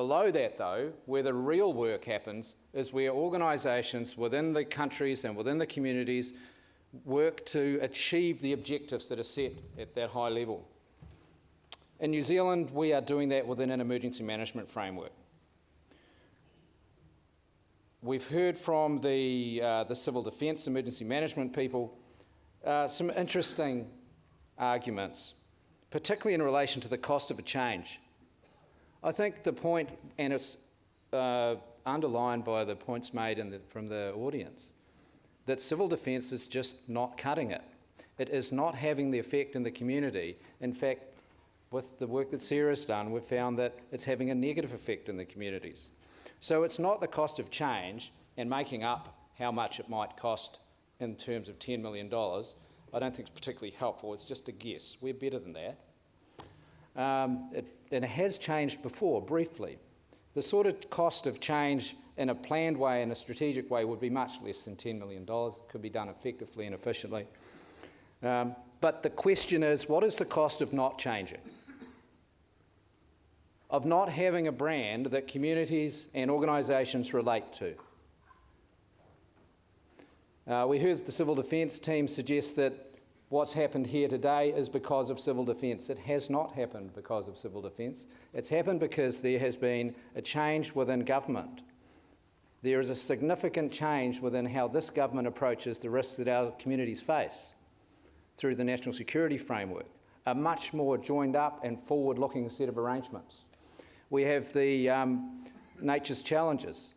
Below that, though, where the real work happens is where organisations within the countries and within the communities work to achieve the objectives that are set at that high level. In New Zealand, we are doing that within an emergency management framework. We've heard from the civil defence emergency management people some interesting arguments, particularly in relation to the cost of a change. I think the point, and it's underlined by the points made from the audience, that civil defence is just not cutting it. It is not having the effect in the community. In fact, with the work that SARA's done, we've found that it's having a negative effect in the communities. So it's not the cost of change and making up how much it might cost in terms of $10 million. I don't think it's particularly helpful. It's just a guess. We're better than that. And it has changed before, briefly. The sort of cost of change in a planned way, in a strategic way, would be much less than $10 million. It could be done effectively and efficiently. But the question is, what is the cost of not changing? Of not having a brand that communities and organisations relate to? We heard the civil defence team suggest that what's happened here today is because of civil defence. It has not happened because of civil defence. It's happened because there has been a change within government. There is a significant change within how this government approaches the risks that our communities face through the national security framework, a much more joined up and forward-looking set of arrangements. We have the nature's challenges,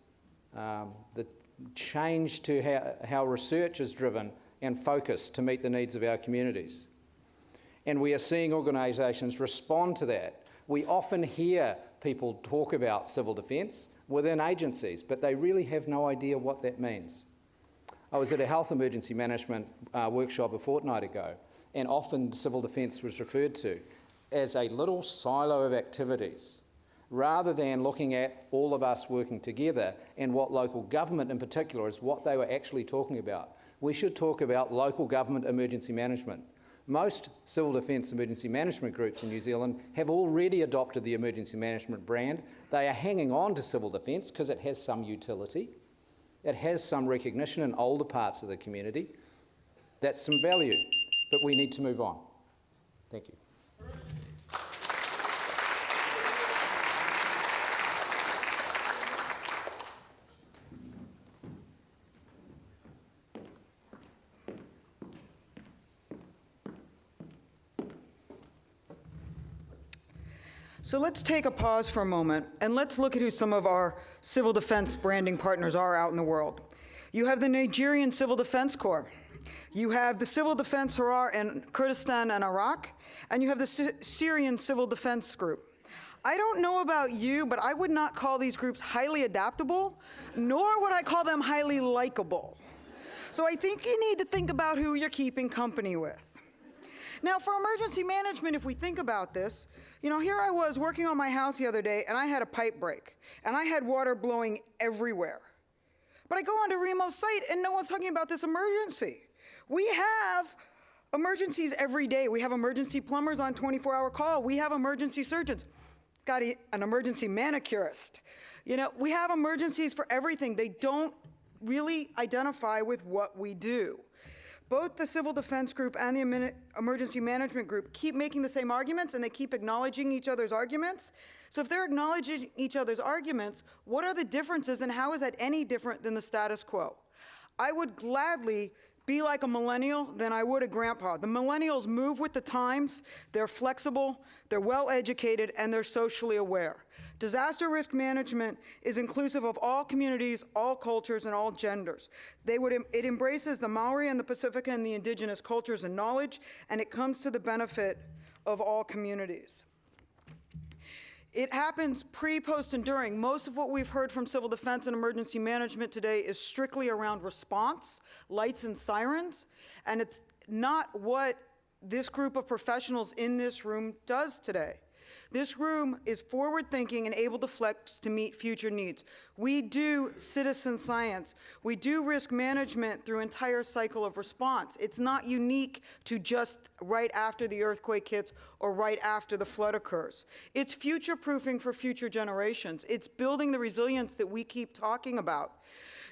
the change to how research is driven and focused to meet the needs of our communities. And we are seeing organisations respond to that. We often hear people talk about civil defence within agencies, but they really have no idea what that means. I was at a health emergency management workshop a fortnight ago, and often civil defence was referred to as a little silo of activities, rather than looking at all of us working together and what local government in particular is what they were actually talking about. We should talk about local government emergency management. Most civil defence emergency management groups in New Zealand have already adopted the emergency management brand. They are hanging on to civil defence because it has some utility. It has some recognition in older parts of the community. That's some value, but we need to move on. Thank you. So let's take a pause for a moment and let's look at who some of our civil defense branding partners are out in the world. You have the Nigerian Civil Defense Corps. You have the Civil Defense Harar in Kurdistan and Iraq, and you have the Syrian Civil Defense Group. I don't know about you, but I would not call these groups highly adaptable, nor would I call them highly likable. So I think you need to think about who you're keeping company with. Now, for emergency management, if we think about this, you know, here I was working on my house the other day, and I had a pipe break, and I had water blowing everywhere. But I go onto Remo's site, and no one's talking about this emergency. We have emergencies every day. We have emergency plumbers on 24-hour call. We have emergency surgeons. Got an emergency manicurist. You know, we have emergencies for everything. They don't really identify with what we do. Both the Civil Defense Group and the Emergency Management Group keep making the same arguments, and they keep acknowledging each other's arguments. So if they're acknowledging each other's arguments, what are the differences, and how is that any different than the status quo? I would gladly be like a millennial than I would a grandpa. The millennials move with the times, they're flexible, they're well-educated, and they're socially aware. Disaster risk management is inclusive of all communities, all cultures, and all genders. It embraces the Maori and the Pacifica and the indigenous cultures and knowledge, and it comes to the benefit of all communities. It happens pre, post, and during. Most of what we've heard from civil defense and emergency management today is strictly around response, lights and sirens, and it's not what this group of professionals in this room does today. This room is forward-thinking and able to flex to meet future needs. We do citizen science. We do risk management through entire cycle of response. It's not unique to just right after the earthquake hits or right after the flood occurs. It's future-proofing for future generations. It's building the resilience that we keep talking about.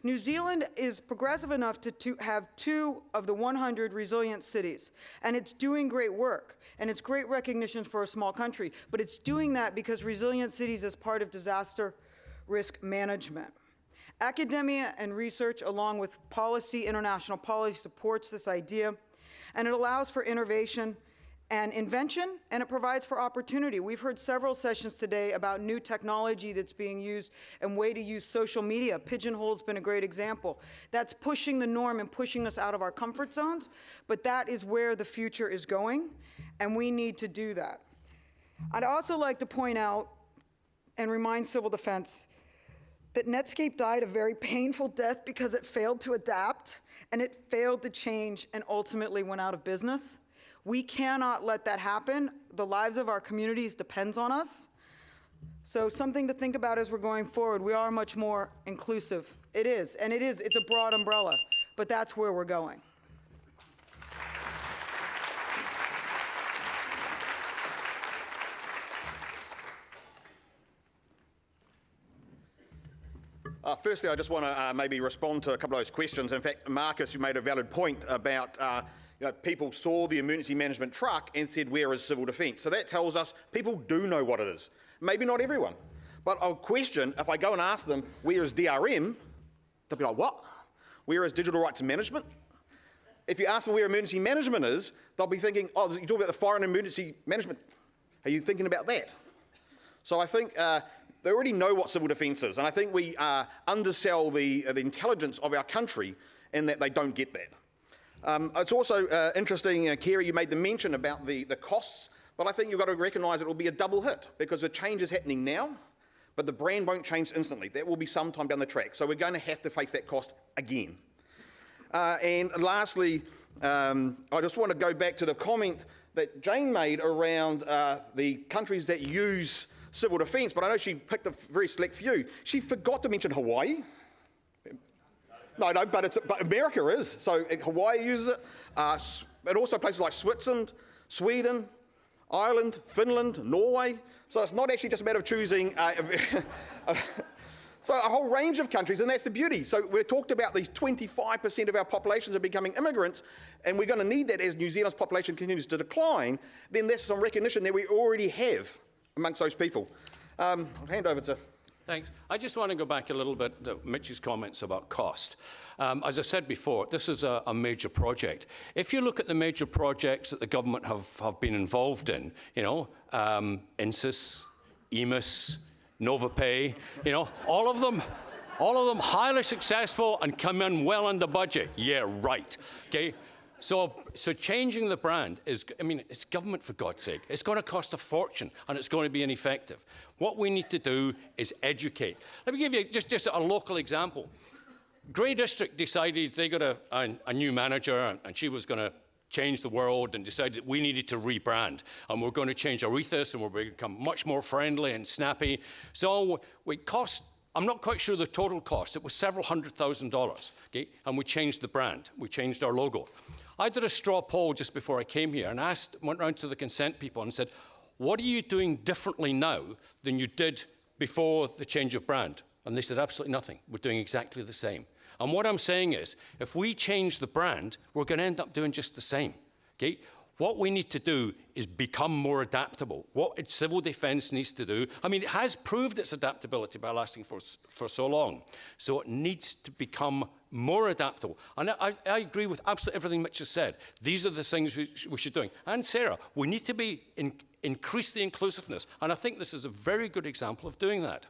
New Zealand is progressive enough to have 2 of the 100 resilient cities, and it's doing great work, and it's great recognition for a small country, but it's doing that because resilient cities is part of disaster risk management. Academia and research, along with policy, international policy, supports this idea, and it allows for innovation and invention, and it provides for opportunity. We've heard several sessions today about new technology that's being used and way to use social media. Pigeonhole's been a great example. That's pushing the norm and pushing us out of our comfort zones, but that is where the future is going, and we need to do that. I'd also like to point out and remind civil defense that Netscape died a very painful death because it failed to adapt, and it failed to change, and ultimately went out of business. We cannot let that happen. The lives of our communities depends on us. So something to think about as we're going forward. We are much more inclusive. It is, and it's a broad umbrella, but that's where we're going. Firstly, I just want to maybe respond to a couple of those questions. In fact, Marcus, you made a valid point about people saw the emergency management truck and said, where is civil defence? So that tells us people do know what it is. Maybe not everyone. But I'll question, if I go and ask them, where is DRM? They'll be like, what? Where is digital rights management? If you ask them where emergency management is, they'll be thinking, oh, you're talking about the foreign emergency management. Are you thinking about that? So I think they already know what civil defence is. And I think we undersell the intelligence of our country in that they don't get that. It's also interesting, Kerry, you made the mention about the costs, but I think you've got to recognise it will be a double hit because the change is happening now, but the brand won't change instantly. That will be sometime down the track. So we're going to have to face that cost again. And lastly, I just want to go back to the comment that Jane made around the countries that use civil defence, but I know she picked a very select few. She forgot to mention Hawaii. No, but America is. So Hawaii uses it. And also places like Switzerland, Sweden, Ireland, Finland, Norway. So it's not actually just a matter of choosing so a whole range of countries, and that's the beauty. So we talked about these 25% of our populations are becoming immigrants, and we're going to need that as New Zealand's population continues to decline. Then there's some recognition that we already have amongst those people. I'll hand over to... Thanks. I just want to go back a little bit to Mitch's comments about cost. As I said before, this is a major project. If you look at the major projects that the government have been involved in, INSIS, EMIS, NovaPay, all of them highly successful and come in well under budget. Yeah, right. Okay. So changing the brand is, it's government, for God's sake. It's going to cost a fortune, and it's going to be ineffective. What we need to do is educate. Let me give you just a local example. Grey District decided they got a new manager, and she was going to change the world, and decided that we needed to rebrand, and we're going to change our ethos, and we're going to become much more friendly and snappy. So it cost, I'm not quite sure the total cost. It was several $100,000, okay? And we changed the brand. We changed our logo. I did a straw poll just before I came here and went around to the consent people and said, what are you doing differently now than you did before the change of brand? And they said, absolutely nothing. We're doing exactly the same. And what I'm saying is, if we change the brand, we're going to end up doing just the same, okay? What we need to do is become more adaptable. What civil defence needs to do, it has proved its adaptability by lasting for so long. So it needs to become more adaptable. And I agree with absolutely everything Mitch has said. These are the things we should be doing. And Sarah, we need to increase the inclusiveness. And I think this is a very good example of doing that.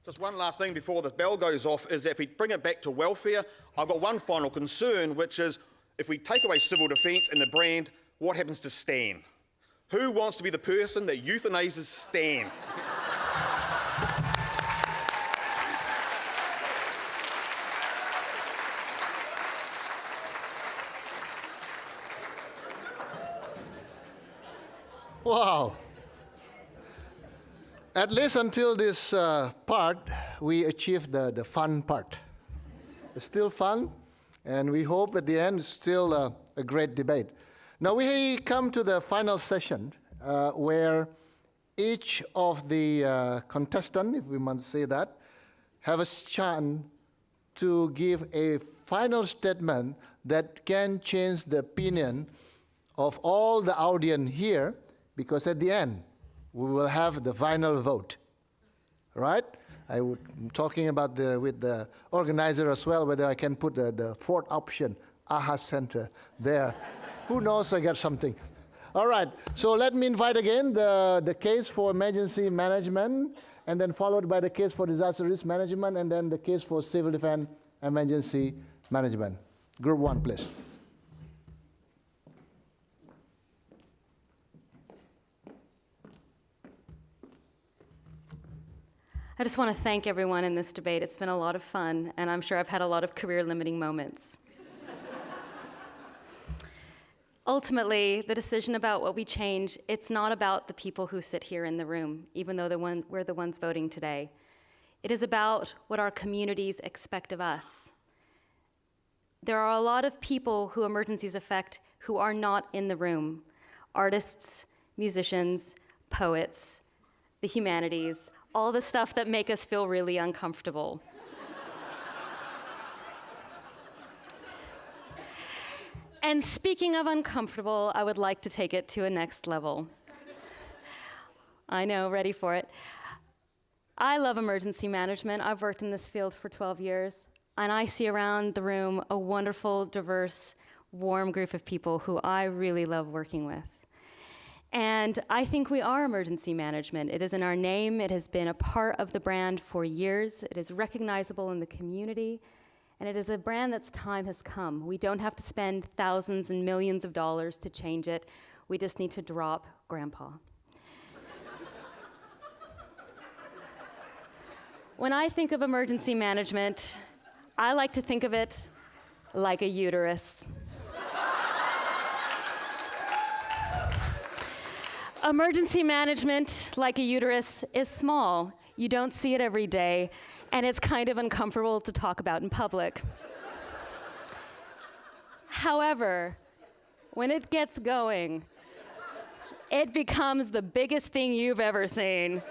Just one last thing before the bell goes off is that if we bring it back to welfare, I've got one final concern, which is if we take away civil defence and the brand, what happens to Stan? Who wants to be the person that euthanizes Stan? Wow. At least until this part, we achieved the fun part. It's still fun, and we hope at the end it's still a great debate. Now we come to the final session where each of the contestants, if we want to say that, have a chance to give a final statement that can change the opinion of all the audience here, because at the end, we will have the final vote, right? I'm talking about with the organizer as well, whether I can put the fourth option, AHA Center, there. Who knows, I got something. All right, so let me invite again the case for emergency management, and then followed by the case for disaster risk management, and then the case for civil defense emergency management. Group 1, please. I just want to thank everyone in this debate. It's been a lot of fun, and I'm sure I've had a lot of career-limiting moments. Ultimately, the decision about what we change, it's not about the people who sit here in the room, even though we're the ones voting today. It is about what our communities expect of us. There are a lot of people who emergencies affect who are not in the room. Artists, musicians, poets, the humanities, all the stuff that make us feel really uncomfortable. And speaking of uncomfortable, I would like to take it to a next level. I know, ready for it. I love emergency management. I've worked in this field for 12 years, and I see around the room a wonderful, diverse, warm group of people who I really love working with. And I think we are emergency management. It is in our name. It has been a part of the brand for years. It is recognizable in the community. And it is a brand that's time has come. We don't have to spend thousands and millions of dollars to change it. We just need to drop Grandpa. When I think of emergency management, I like to think of it like a uterus. Emergency management, like a uterus, is small. You don't see it every day, and it's kind of uncomfortable to talk about in public. However, when it gets going, it becomes the biggest thing you've ever seen.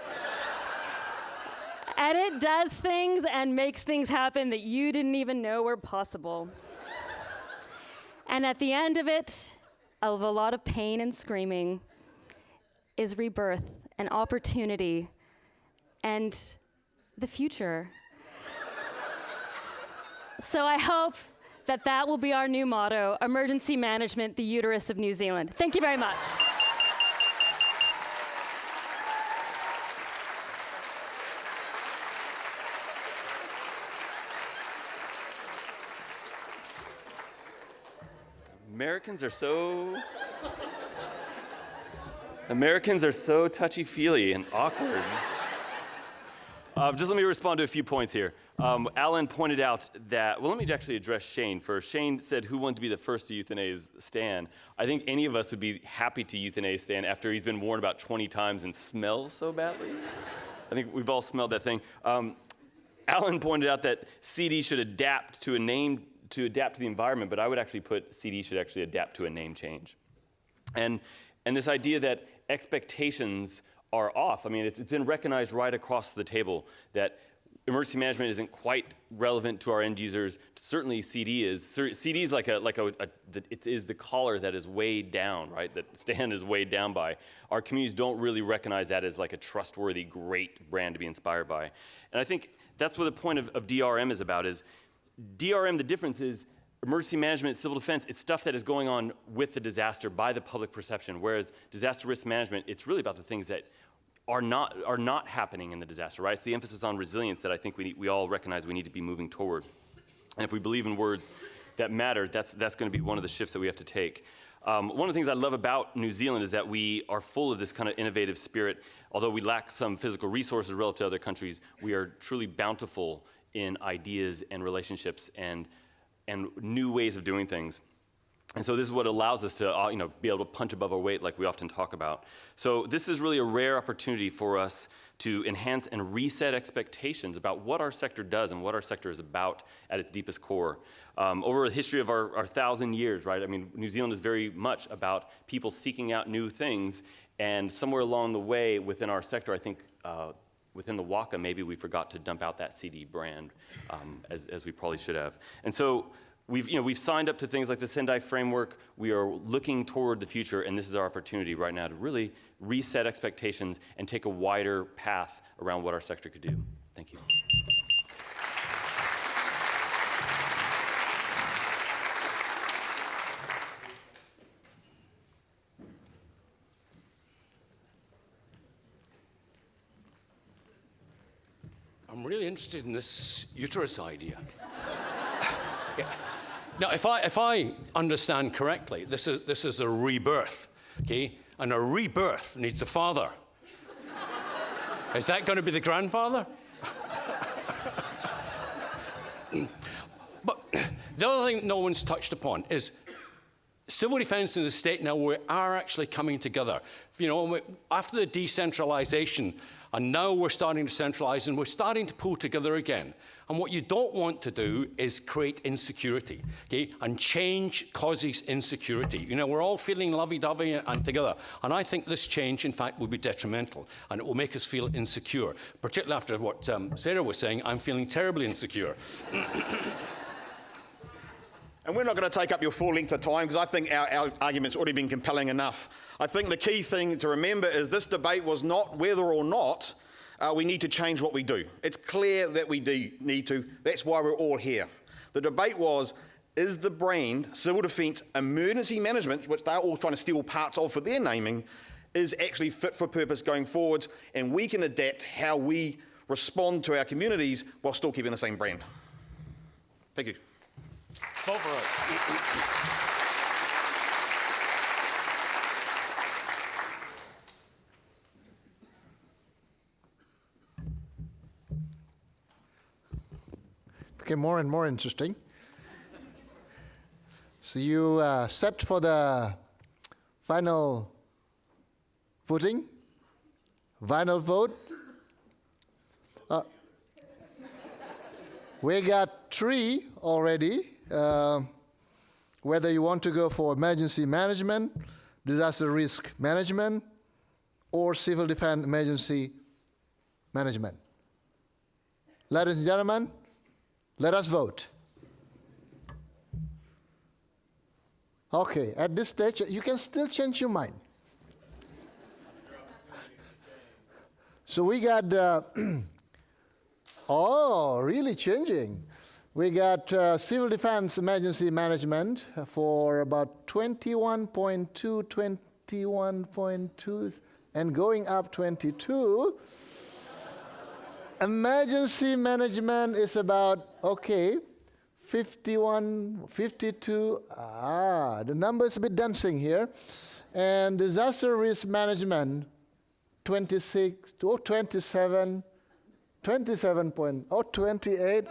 And it does things and makes things happen that you didn't even know were possible. And at the end of it, of a lot of pain and screaming, is rebirth and opportunity and the future. So I hope that that will be our new motto, emergency management, the uterus of New Zealand. Thank you very much. Americans are so touchy-feely and awkward. Just let me respond to a few points here. Allan pointed out that, well, let me actually address Shane first. Shane said who wanted to be the first to euthanize Stan. I think any of us would be happy to euthanize Stan after he's been worn about 20 times and smells so badly. I think we've all smelled that thing. Allan pointed out that CD should adapt to a name, to adapt to the environment, but I would actually put CD should actually adapt to a name change. And this idea that expectations are off. I mean, it's been recognized right across the table that emergency management isn't quite relevant to our end users. Certainly CD is. CD is it is the collar that is weighed down, right? That Stan is weighed down by. Our communities don't really recognize that as like a trustworthy, great brand to be inspired by. And I think that's what the point of DRM is about, is DRM, the difference is emergency management, civil defense, it's stuff that is going on with the disaster by the public perception, whereas disaster risk management, it's really about the things that are not happening in the disaster, right? It's the emphasis on resilience that I think we all recognize we need to be moving toward. And if we believe in words that matter, that's going to be one of the shifts that we have to take. One of the things I love about New Zealand is that we are full of this kind of innovative spirit. Although we lack some physical resources relative to other countries, we are truly bountiful in ideas and relationships and new ways of doing things. And so this is what allows us to be able to punch above our weight like we often talk about. So this is really a rare opportunity for us to enhance and reset expectations about what our sector does and what our sector is about at its deepest core. Over the history of our 1,000 years, right? I mean, New Zealand is very much about people seeking out new things, and somewhere along the way within our sector, I think within the Waka, maybe we forgot to dump out that CD brand as we probably should have. And so we've signed up to things like the Sendai framework. We are looking toward the future, and this is our opportunity right now to really reset expectations and take a wider path around what our sector could do. Thank you. I'm really interested in this uterus idea. Yeah. Now, if I understand correctly, this is a rebirth, okay? And a rebirth needs a father. Is that going to be the grandfather? But the other thing no one's touched upon is civil defence in the state now, we are actually coming together. You know, after the decentralisation, and now we're starting to centralise and we're starting to pull together again. And what you don't want to do is create insecurity, okay? And change causes insecurity. You know, we're all feeling lovey-dovey and together. And I think this change, in fact, will be detrimental and it will make us feel insecure. Particularly after what Sarah was saying, I'm feeling terribly insecure. And we're not going to take up your full length of time because I think our argument's already been compelling enough. I think the key thing to remember is this debate was not whether or not we need to change what we do. It's clear that we do need to. That's why we're all here. The debate was, is the brand Civil Defence Emergency Management, which they're all trying to steal parts of for their naming, is actually fit for purpose going forwards, and we can adapt how we respond to our communities while still keeping the same brand. Thank you. Vote for us. Became more and more interesting. So you set for the final voting, final vote. We got 3 already. Whether you want to go for emergency management, disaster risk management, or civil defense emergency management. Ladies and gentlemen, let us vote. Okay, at this stage, you can still change your mind. So we got, oh, really changing. We got civil defense emergency management for about 21.2, 21.2, and going up 22. Emergency management is about, okay, 51, 52. The number's a bit dancing here. And disaster risk management, 26, or 27, 27 point, or 28.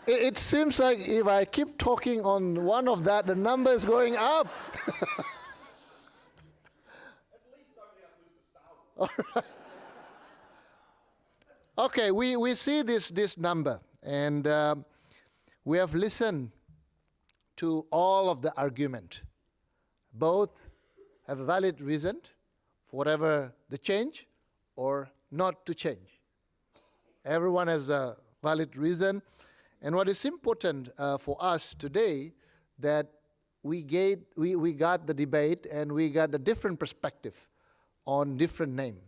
It seems like if I keep talking on one of that, the number is going up. At least don't let us lose the Star Wars. Okay, we see this number, and we have listened to all of the argument. Both have a valid reason for whatever the change or not to change. Everyone has a valid reason. And what is important for us today, that we got the debate and we got a different perspective on different name.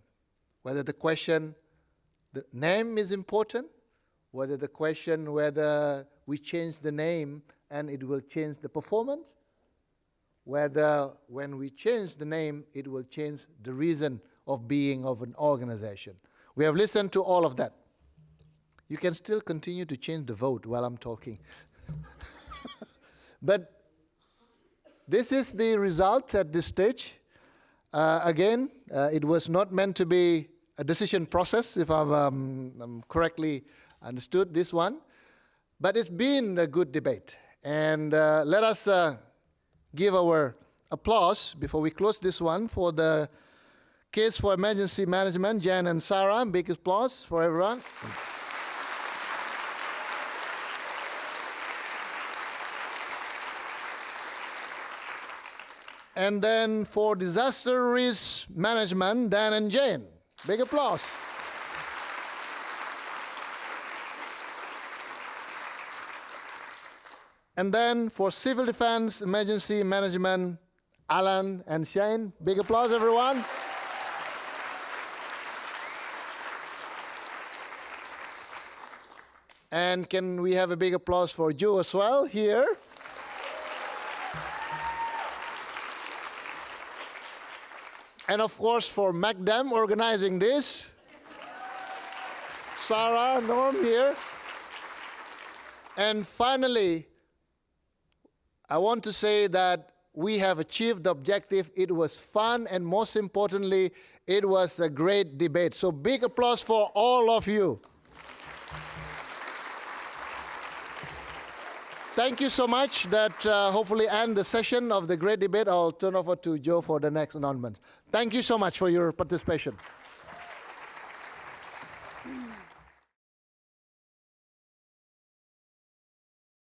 Whether the question, the name is important, whether the question whether we change the name and it will change the performance, whether when we change the name it will change the reason of being of an organization. We have listened to all of that. You can still continue to change the vote while I'm talking. But this is the result at this stage. Again, it was not meant to be a decision process, if I've correctly understood this one. But it's been a good debate. And let us give our applause before we close this one for the Kids for Emergency Management, Jen and Sarah. Big applause for everyone. And then for Disaster Risk Management, Dan and Jane. Big applause. And then for Civil Defense Emergency Management, Allan and Shane. Big applause, everyone. And can we have a big applause for Joe as well here? And of course for MCDEM organizing this. Sarah, Norm here. And finally, I want to say that we have achieved the objective. It was fun, and most importantly, it was a great debate. So big applause for all of you. Thank you so much. That hopefully end the session of the great debate. I'll turn over to Joe for the next announcement. Thank you so much for your participation.